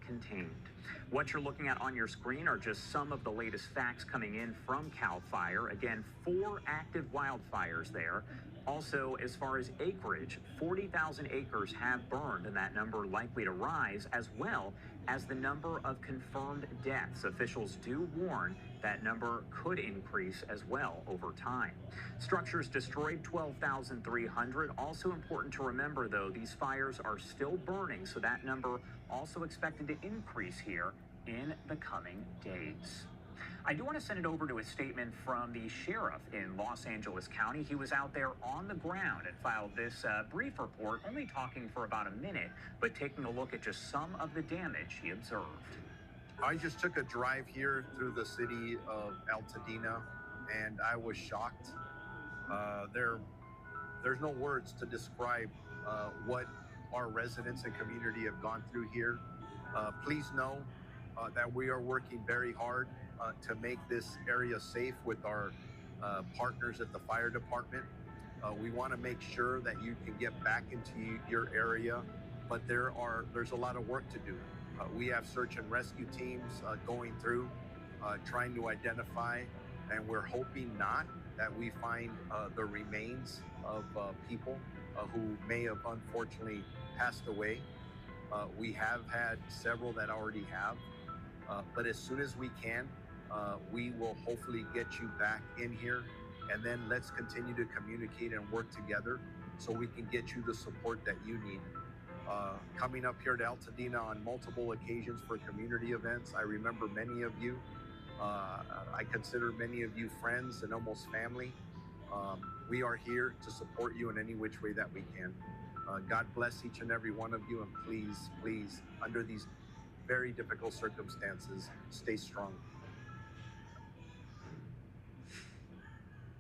contained. What you're looking at on your screen are just some of the latest facts coming in from CAL FIRE. Again, 4 active wildfires there. Also, as far as acreage, 40,000 acres have burned, and that number likely to rise, as well as the number of confirmed deaths. Officials do warn that number could increase as well over time. Structures destroyed, 12,300. Also important to remember, though, these fires are still burning, so that number also expected to increase here in the coming days. I do want to send it over to a statement from the sheriff in Los Angeles County. He was out there on the ground and filed this brief report, only talking for about a minute, but taking a look at just some of the damage he observed. I just took a drive here through the city of Altadena, and I was shocked. There's no words to describe what our residents and community have gone through here. Please know that we are working very hard to make this area safe with our partners at the fire department. We want to make sure that you can get back into your area, but there's a lot of work to do. We have search and rescue teams going through, trying to identify, and we're hoping not that we find the remains of people who may have unfortunately passed away. We have had several that already have, but as soon as we can, we will hopefully get you back in here, and then let's continue to communicate and work together so we can get you the support that you need. Coming up here to Altadena on multiple occasions for community events, I remember many of you. I consider many of you friends and almost family. We are here to support you in any which way that we can. God bless each and every one of you, and please, please, under these very difficult circumstances, stay strong.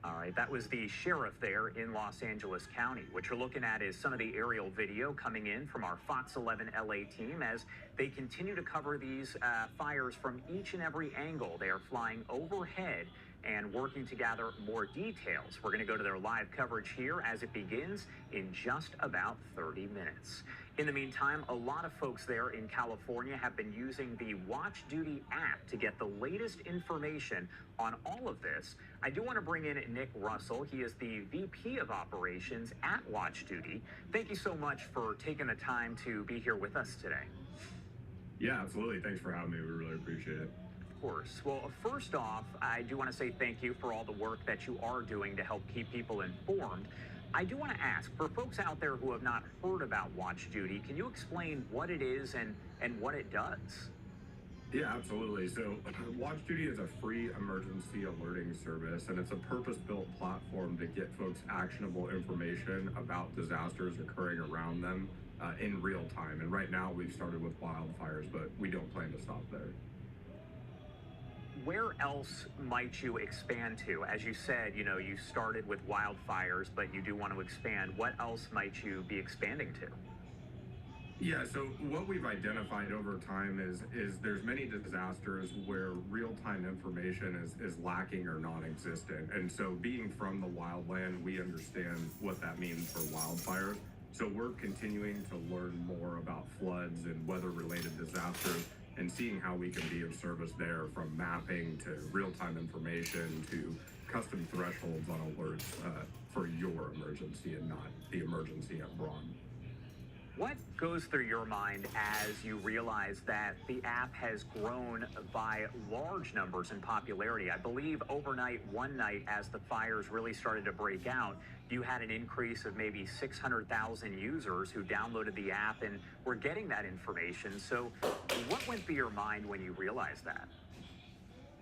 All right, that was the sheriff there in Los Angeles County. What you're looking at is some of the aerial video coming in from our Fox 11 LA team as they continue to cover these fires from each and every angle. They are flying overhead and working to gather more details. We're going to go to their live coverage here as it begins in just about 30 minutes. In the meantime, a lot of folks there in California have been using the Watch Duty app to get the latest information on all of this. I do want to bring in Nick Russell. He is the VP of Operations at Watch Duty. Thank you so much for taking the time to be here with us today. Yeah, absolutely. Thanks for having me. We really appreciate it. Of course. Well, first off, I do want to say thank you for all the work that you are doing to help keep people informed. I do want to ask, for folks out there who have not heard about Watch Duty, can you explain what it is and what it does? Yeah, absolutely. So Watch Duty is a free emergency alerting service, and it's a purpose-built platform to get folks actionable information about disasters occurring around them in real time. And right now we've started with wildfires, but we don't plan to stop there. Where else might you expand to? As you said, you know, you started with wildfires, but you do want to expand. What else might you be expanding to? Yeah, so what we've identified over time is there's many disasters where real-time information is lacking or non-existent. And so being from the wildland, we understand what that means for wildfires. So we're continuing to learn more about floods and weather-related disasters and seeing how we can be of service there, from mapping to real-time information to custom thresholds on alerts for your emergency and not the emergency abroad. What goes through your mind as you realize that the app has grown by large numbers in popularity? I believe overnight, one night, as the fires really started to break out, you had an increase of maybe 600,000 users who downloaded the app and were getting that information. So what went through your mind when you realized that?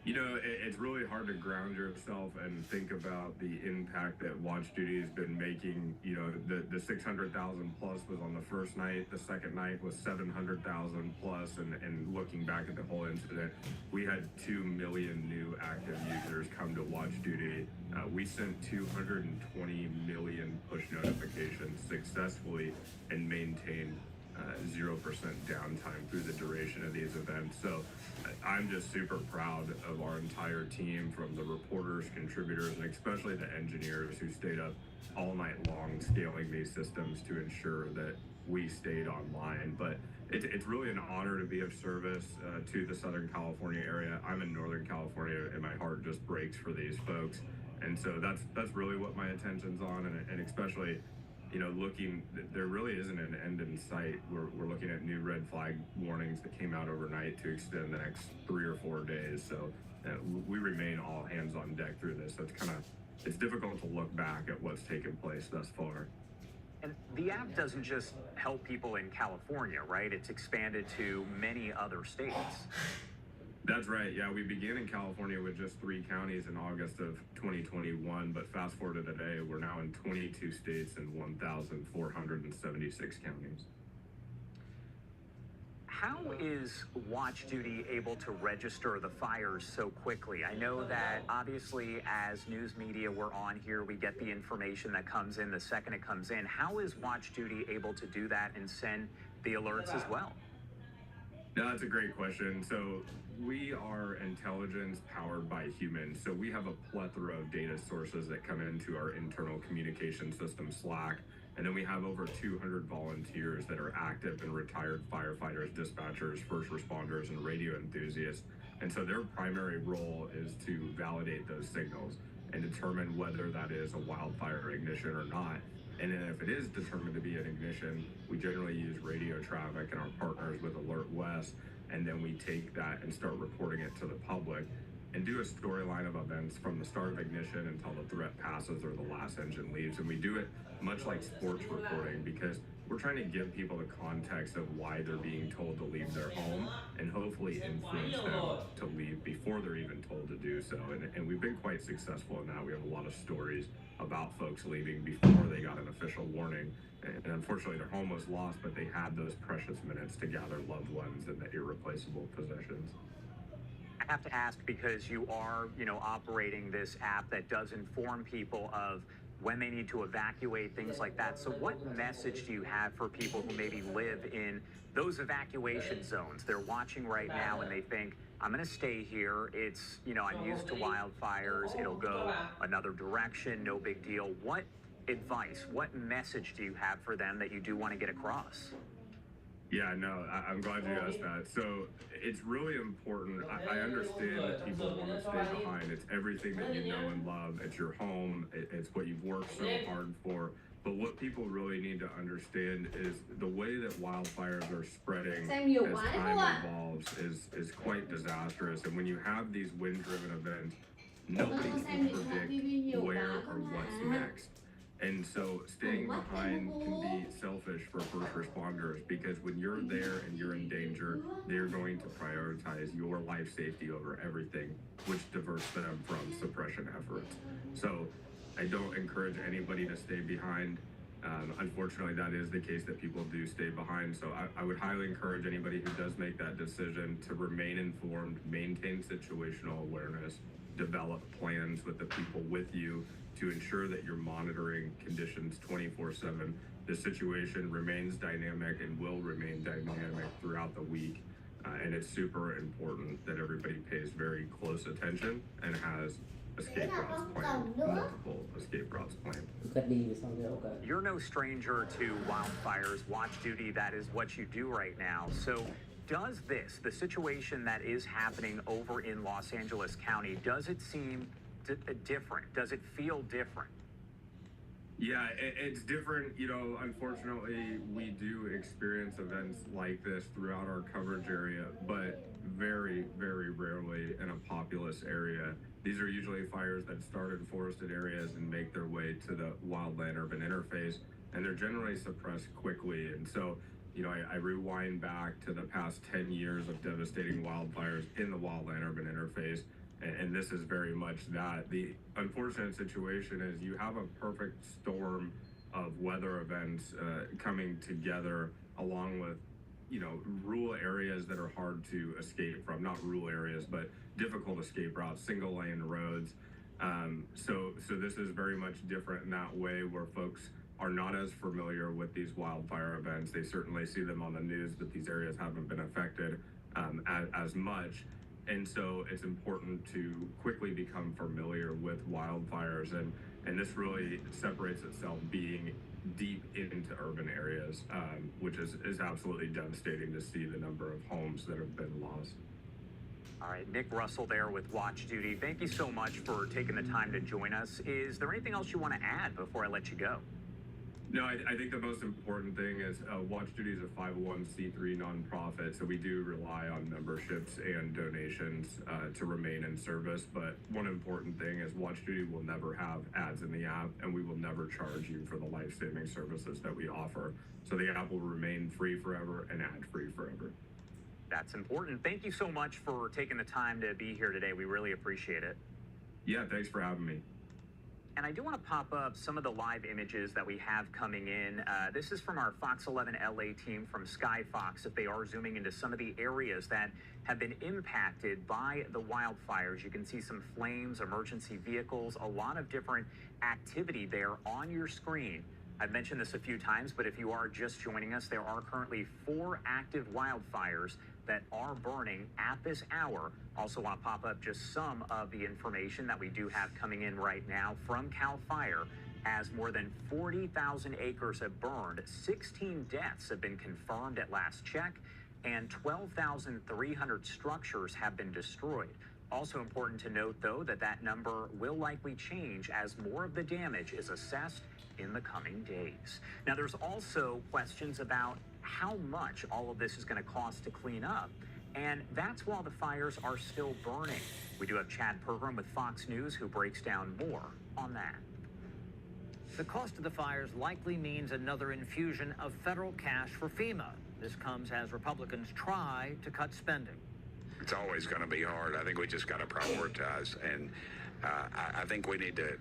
You know, it's really hard to ground yourself and think about the impact that Watch Duty has been making. You know, the 600,000 plus was on the first night. The second night was 700,000 plus. And looking back at the whole incident, we had 2 million new active users come to Watch Duty. We sent 220 million push notifications successfully and maintained 0% downtime through the duration of these events. So I'm just super proud of our entire team, from the reporters, contributors, and especially the engineers who stayed up all night long scaling these systems to ensure that we stayed online. But it's really an honor to be of service to the Southern California area. I'm in Northern California, and my heart just breaks for these folks. And so that's really what my attention's on, and especially, you know, there really isn't an end in sight. We're looking at new red flag warnings that came out overnight to extend the next 3 or 4 days. So we remain all hands on deck through this. So it's difficult to look back at what's taken place thus far. And the app doesn't just help people in California, right? It's expanded to many other states. That's right. Yeah, we began in California with just 3 counties in August of 2021, but fast forward to today, we're now in 22 states and 1,476 counties. How is Watch Duty able to register the fires so quickly? I know that obviously as news media, we're on here, we get the information that comes in the second it comes in. How is Watch Duty able to do that and send the alerts as well? No, that's a great question. So we are intelligence powered by humans. So we have a plethora of data sources that come into our internal communication system, Slack. And then we have over 200 volunteers that are active and retired firefighters, dispatchers, first responders, and radio enthusiasts. And so their primary role is to validate those signals and determine whether that is a wildfire ignition or not. And then if it is determined to be an ignition, we generally use radio traffic and our partners with Alert West, and then we take that and start reporting it to the public and do a storyline of events from the start of ignition until the threat passes or the last engine leaves. And we do it much like sports reporting, because we're trying to give people the context of why they're being told to leave their home and hopefully influence them to leave before they're even told to do so. And we've been quite successful in that. We have a lot of stories about folks leaving before they got an official warning. And unfortunately, their home was lost, but they had those precious minutes to gather loved ones and the irreplaceable possessions. I have to ask, because you are, operating this app that does inform people of when they need to evacuate, things like that. So what message do you have for people who maybe live in those evacuation zones? They're watching right now and they think, I'm going to stay here. It's, I'm used to wildfires. It'll go another direction. No big deal. What advice, what message do you have for them that you do want to get across? Yeah, no, I'm glad you asked that. So it's really important. I understand that people want to stay behind. It's everything that you know and love. It's your home. It's what you've worked so hard for. But what people really need to understand is the way that wildfires are spreading as time evolves is quite disastrous. And when you have these wind-driven events, nobody can predict where or what's next. And so staying behind can be selfish for first responders, because when you're there and you're in danger, they're going to prioritize your life safety over everything, which diverts them from suppression efforts. So I don't encourage anybody to stay behind. Unfortunately, that is the case, that people do stay behind. So I would highly encourage anybody who does make that decision to remain informed, maintain situational awareness, develop plans with the people with you to ensure that you're monitoring conditions 24/7. The situation remains dynamic and will remain dynamic throughout the week. And it's super important that everybody pays very close attention and has escape routes planned, multiple escape routes planned. You're no stranger to wildfires, Watch Duty. That is what you do right now. So does the situation that is happening over in Los Angeles County, does it seem different? Does it feel different? Yeah, it's different. You know, unfortunately, we do experience events like this throughout our coverage area, but very, very rarely in a populous area. These are usually fires that start in forested areas and make their way to the wildland-urban interface, and they're generally suppressed quickly. And so, you know, I rewind back to the past 10 years of devastating wildfires in the wildland-urban interface, and this is very much that. The unfortunate situation is you have a perfect storm of weather events coming together, along with, you know, rural areas that are hard to escape from. Not rural areas, but difficult escape routes, single lane roads. So this is very much different in that way, where folks are not as familiar with these wildfire events. They certainly see them on the news, but these areas haven't been affected as much. And so it's important to quickly become familiar with wildfires, and this really separates itself being deep into urban areas, which is absolutely devastating to see the number of homes that have been lost. All right, Nick Russell there with Watch Duty. Thank you so much for taking the time to join us. Is there anything else you want to add before I let you go? No, I think the most important thing is Watch Duty is a 501c3 nonprofit, so we do rely on memberships and donations to remain in service. But one important thing is Watch Duty will never have ads in the app, and we will never charge you for the life-saving services that we offer. So the app will remain free forever and ad-free forever. That's important. Thank you so much for taking the time to be here today. We really appreciate it. Yeah, thanks for having me. And I do want to pop up some of the live images that we have coming in. This is from our Fox 11 LA team from Sky Fox. If they are zooming into some of the areas that have been impacted by the wildfires, you can see some flames, emergency vehicles, a lot of different activity there on your screen. I've mentioned this a few times, but if you are just joining us, there are currently 4 active wildfires that are burning at this hour. Also want to pop up just some of the information that we do have coming in right now from CAL FIRE, as more than 40,000 acres have burned. 16 deaths have been confirmed at last check, and 12,300 structures have been destroyed. Also important to note, though, that that number will likely change as more of the damage is assessed in the coming days. Now, there's also questions about how much all of this is going to cost to clean up, and that's while the fires are still burning. We do have Chad Pergram with Fox News, who breaks down more on that. The cost of the fires likely means another infusion of federal cash for FEMA. This comes as Republicans try to cut spending. It's always going to be hard. I think we just got to prioritize, and I think we need to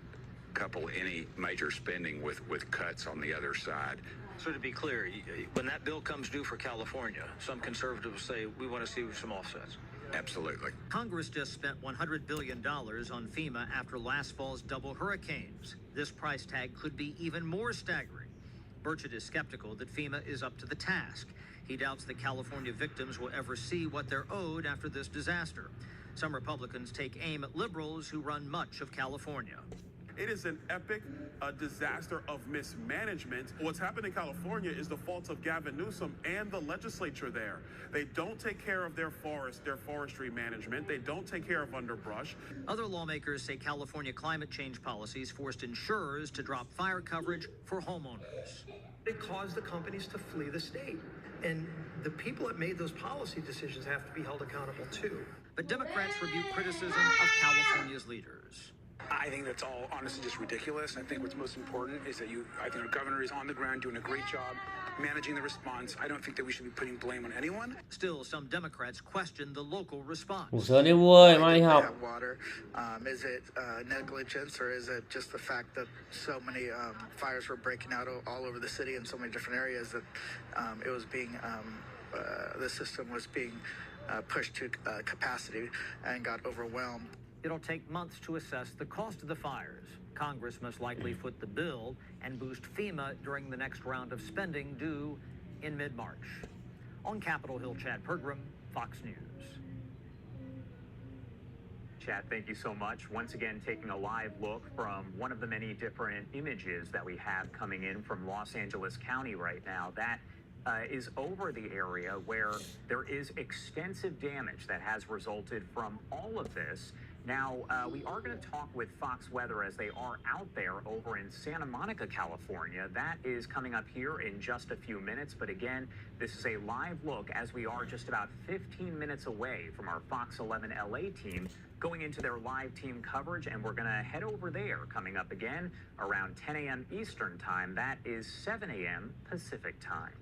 couple any major spending with cuts on the other side. So to be clear, when that bill comes due for California, some conservatives say we want to see some offsets. Absolutely. Congress just spent $100 billion on FEMA after last fall's double hurricanes. This price tag could be even more staggering. Burchett is skeptical that FEMA is up to the task. He doubts that California victims will ever see what they're owed after this disaster. Some Republicans take aim at liberals who run much of California. It is an epic disaster of mismanagement. What's happened in California is the fault of Gavin Newsom and the legislature there. They don't take care of their forestry management. They don't take care of underbrush. Other lawmakers say California climate change policies forced insurers to drop fire coverage for homeowners. It caused the companies to flee the state. And the people that made those policy decisions have to be held accountable too. But Democrats rebuke criticism of California's leaders. I think that's all honestly just ridiculous. I think what's most important is that I think our governor is on the ground doing a great job managing the response. I don't think that we should be putting blame on anyone. Still, some Democrats question the local response. Water. Is it negligence, or is it just the fact that so many fires were breaking out all over the city in so many different areas that it was being the system was being pushed to capacity and got overwhelmed? It'll take months to assess the cost of the fires. Congress must likely foot the bill and boost FEMA during the next round of spending due in mid-March. On Capitol Hill, Chad Pergram, Fox News. Chad, thank you so much. Once again, taking a live look from one of the many different images that we have coming in from Los Angeles County right now. That is over the area where there is extensive damage that has resulted from all of this. Now, we are going to talk with Fox Weather as they are out there over in Santa Monica, California. That is coming up here in just a few minutes. But again, this is a live look as we are just about 15 minutes away from our Fox 11 LA team going into their live team coverage. And we're going to head over there coming up again around 10 a.m. Eastern time. That is 7 a.m. Pacific time.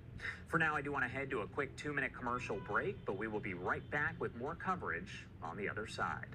For now, I do want to head to a quick 2-minute commercial break, but we will be right back with more coverage on the other side.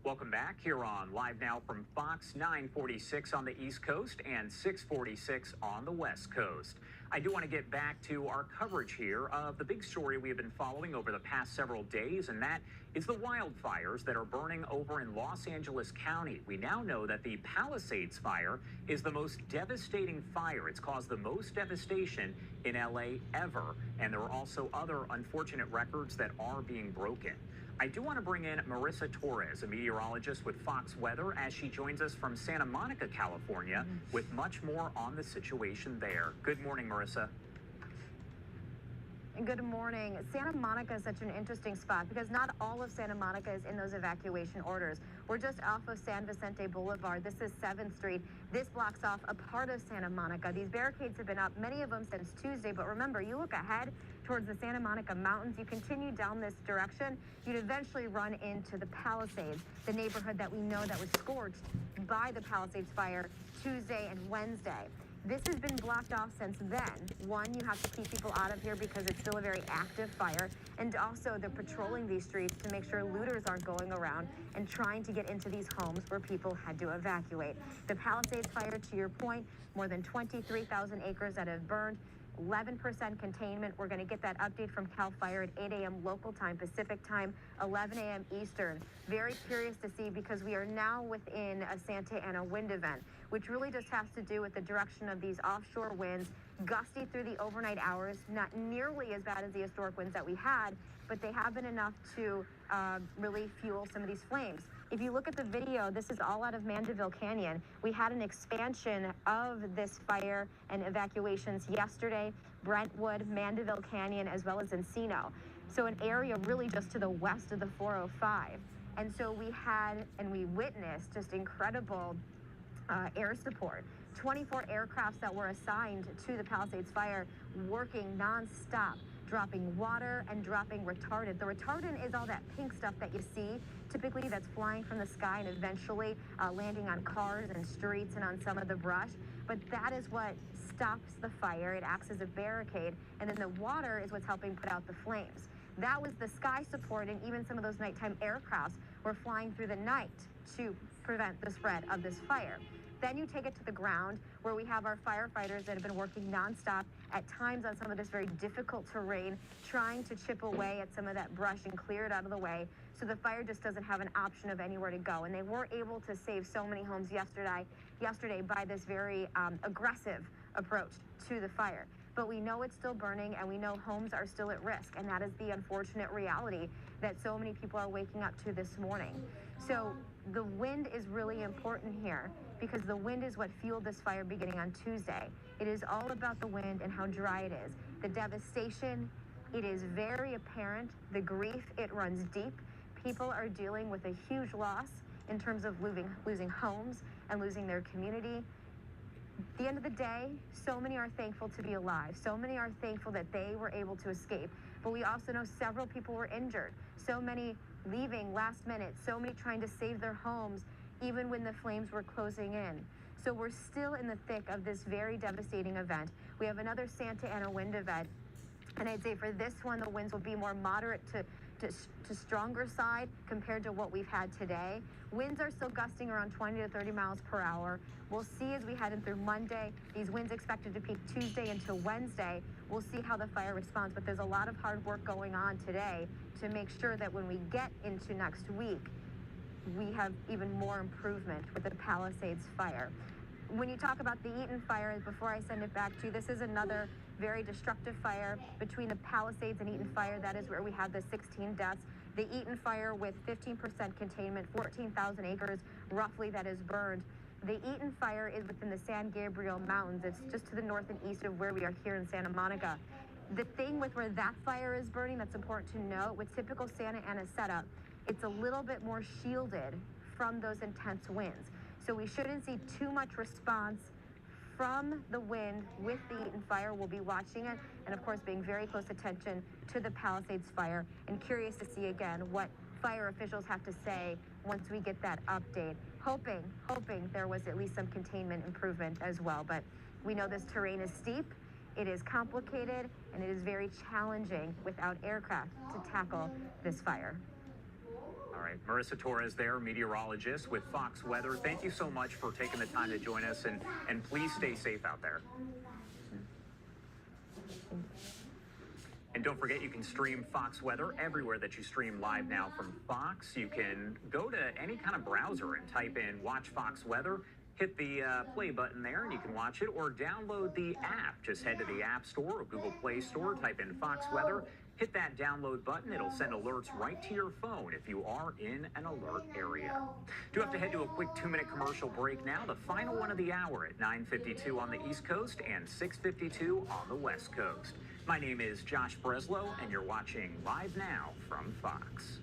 Welcome back here on Live Now from Fox, 946 on the East Coast and 646 on the West Coast. I do want to get back to our coverage here of the big story we have been following over the past several days, and that is the wildfires that are burning over in Los Angeles County. We now know that the Palisades fire is the most devastating fire. It's caused the most devastation in LA ever, and there are also other unfortunate records that are being broken. I do want to bring in Marissa Torres, a meteorologist with Fox Weather, as she joins us from Santa Monica, California, with much more on the situation there. Good morning, Marissa. Good morning. Santa Monica is such an interesting spot because not all of Santa Monica is in those evacuation orders. We're just off of San Vicente Boulevard. This is 7th Street. This blocks off a part of Santa Monica. These barricades have been up, many of them since Tuesday, but remember, you look ahead towards the Santa Monica Mountains, you continue down this direction, you'd eventually run into the Palisades, the neighborhood that we know that was scorched by the Palisades fire Tuesday and Wednesday. This has been blocked off since then. One, you have to keep people out of here because it's still a very active fire. And also, they're patrolling these streets to make sure looters aren't going around and trying to get into these homes where people had to evacuate. The Palisades fire, to your point, more than 23,000 acres that have burned. 11% containment. We're going to get that update from CAL FIRE at 8 a.m. local time, Pacific time, 11 a.m. Eastern. Very curious to see because we are now within a Santa Ana wind event, which really just has to do with the direction of these offshore winds, gusty through the overnight hours, not nearly as bad as the historic winds that we had, but they have been enough to really fuel some of these flames. If you look at the video, this is all out of Mandeville Canyon. We had an expansion of this fire and evacuations yesterday, Brentwood, Mandeville Canyon, as well as Encino. So an area really just to the west of the 405. And so we had, and we witnessed just incredible air support. 24 aircrafts that were assigned to the Palisades fire working nonstop, dropping water and dropping retardant. The retardant is all that pink stuff that you see, typically that's flying from the sky and eventually landing on cars and streets and on some of the brush. but that is what stops the fire. It acts as a barricade, and then the water is what's helping put out the flames. That was the sky support, and even some of those nighttime aircrafts were flying through the night to prevent the spread of this fire. Then you take it to the ground, where we have our firefighters that have been working nonstop, at times on some of this very difficult terrain, trying to chip away at some of that brush and clear it out of the way, so the fire just doesn't have an option of anywhere to go. And they were able to save so many homes yesterday by this very aggressive approach to the fire. But we know it's still burning, and we know homes are still at risk, and that is the unfortunate reality that so many people are waking up to this morning. So the wind is really important here, because the wind is what fueled this fire beginning on Tuesday. It is all about the wind and how dry it is. The devastation, it is very apparent. The grief, it runs deep. People are dealing with a huge loss in terms of losing homes and losing their community. At the end of the day, so many are thankful to be alive. So many are thankful that they were able to escape. But we also know several people were injured. So many leaving last minute. So many trying to save their homes even when the flames were closing in. So we're still in the thick of this very devastating event. We have another Santa Ana wind event. And I'd say for this one, the winds will be more moderate to stronger side compared to what we've had today. Winds are still gusting around 20 to 30 miles per hour. We'll see as we head in through Monday. These winds expected to peak Tuesday into Wednesday. We'll see how the fire responds, but there's a lot of hard work going on today to make sure that when we get into next week, we have even more improvement with the Palisades fire. When you talk about the Eaton fire, before I send it back to you, this is another very destructive fire between the Palisades and Eaton fire. That is where we have the 16 deaths. The Eaton fire with 15% containment, 14,000 acres roughly that is burned. The Eaton fire is within the San Gabriel Mountains. It's just to the north and east of where we are here in Santa Monica. The thing with where that fire is burning that's important to note, with typical Santa Ana setup, it's a little bit more shielded from those intense winds. So we shouldn't see too much response from the wind with the Eaton fire. We'll be watching it, and of course paying very close attention to the Palisades fire, and curious to see again what fire officials have to say once we get that update. Hoping there was at least some containment improvement as well. But we know this terrain is steep, it is complicated, and it is very challenging without aircraft to tackle this fire. All right, Marissa Torres there, meteorologist with Fox Weather. Thank you so much for taking the time to join us, and please stay safe out there. And don't forget, you can stream Fox Weather everywhere that you stream live now from Fox. You can go to any kind of browser and type in Watch Fox Weather, hit the play button there, and you can watch it, or download the app. Just head to the App Store or Google Play Store, type in Fox Weather, hit that download button. It'll send alerts right to your phone if you are in an alert area. Do have to head to a quick 2-minute commercial break now. The final one of the hour at 9:52 on the East Coast and 6:52 on the West Coast. My name is Josh Breslow, and you're watching Live Now from Fox.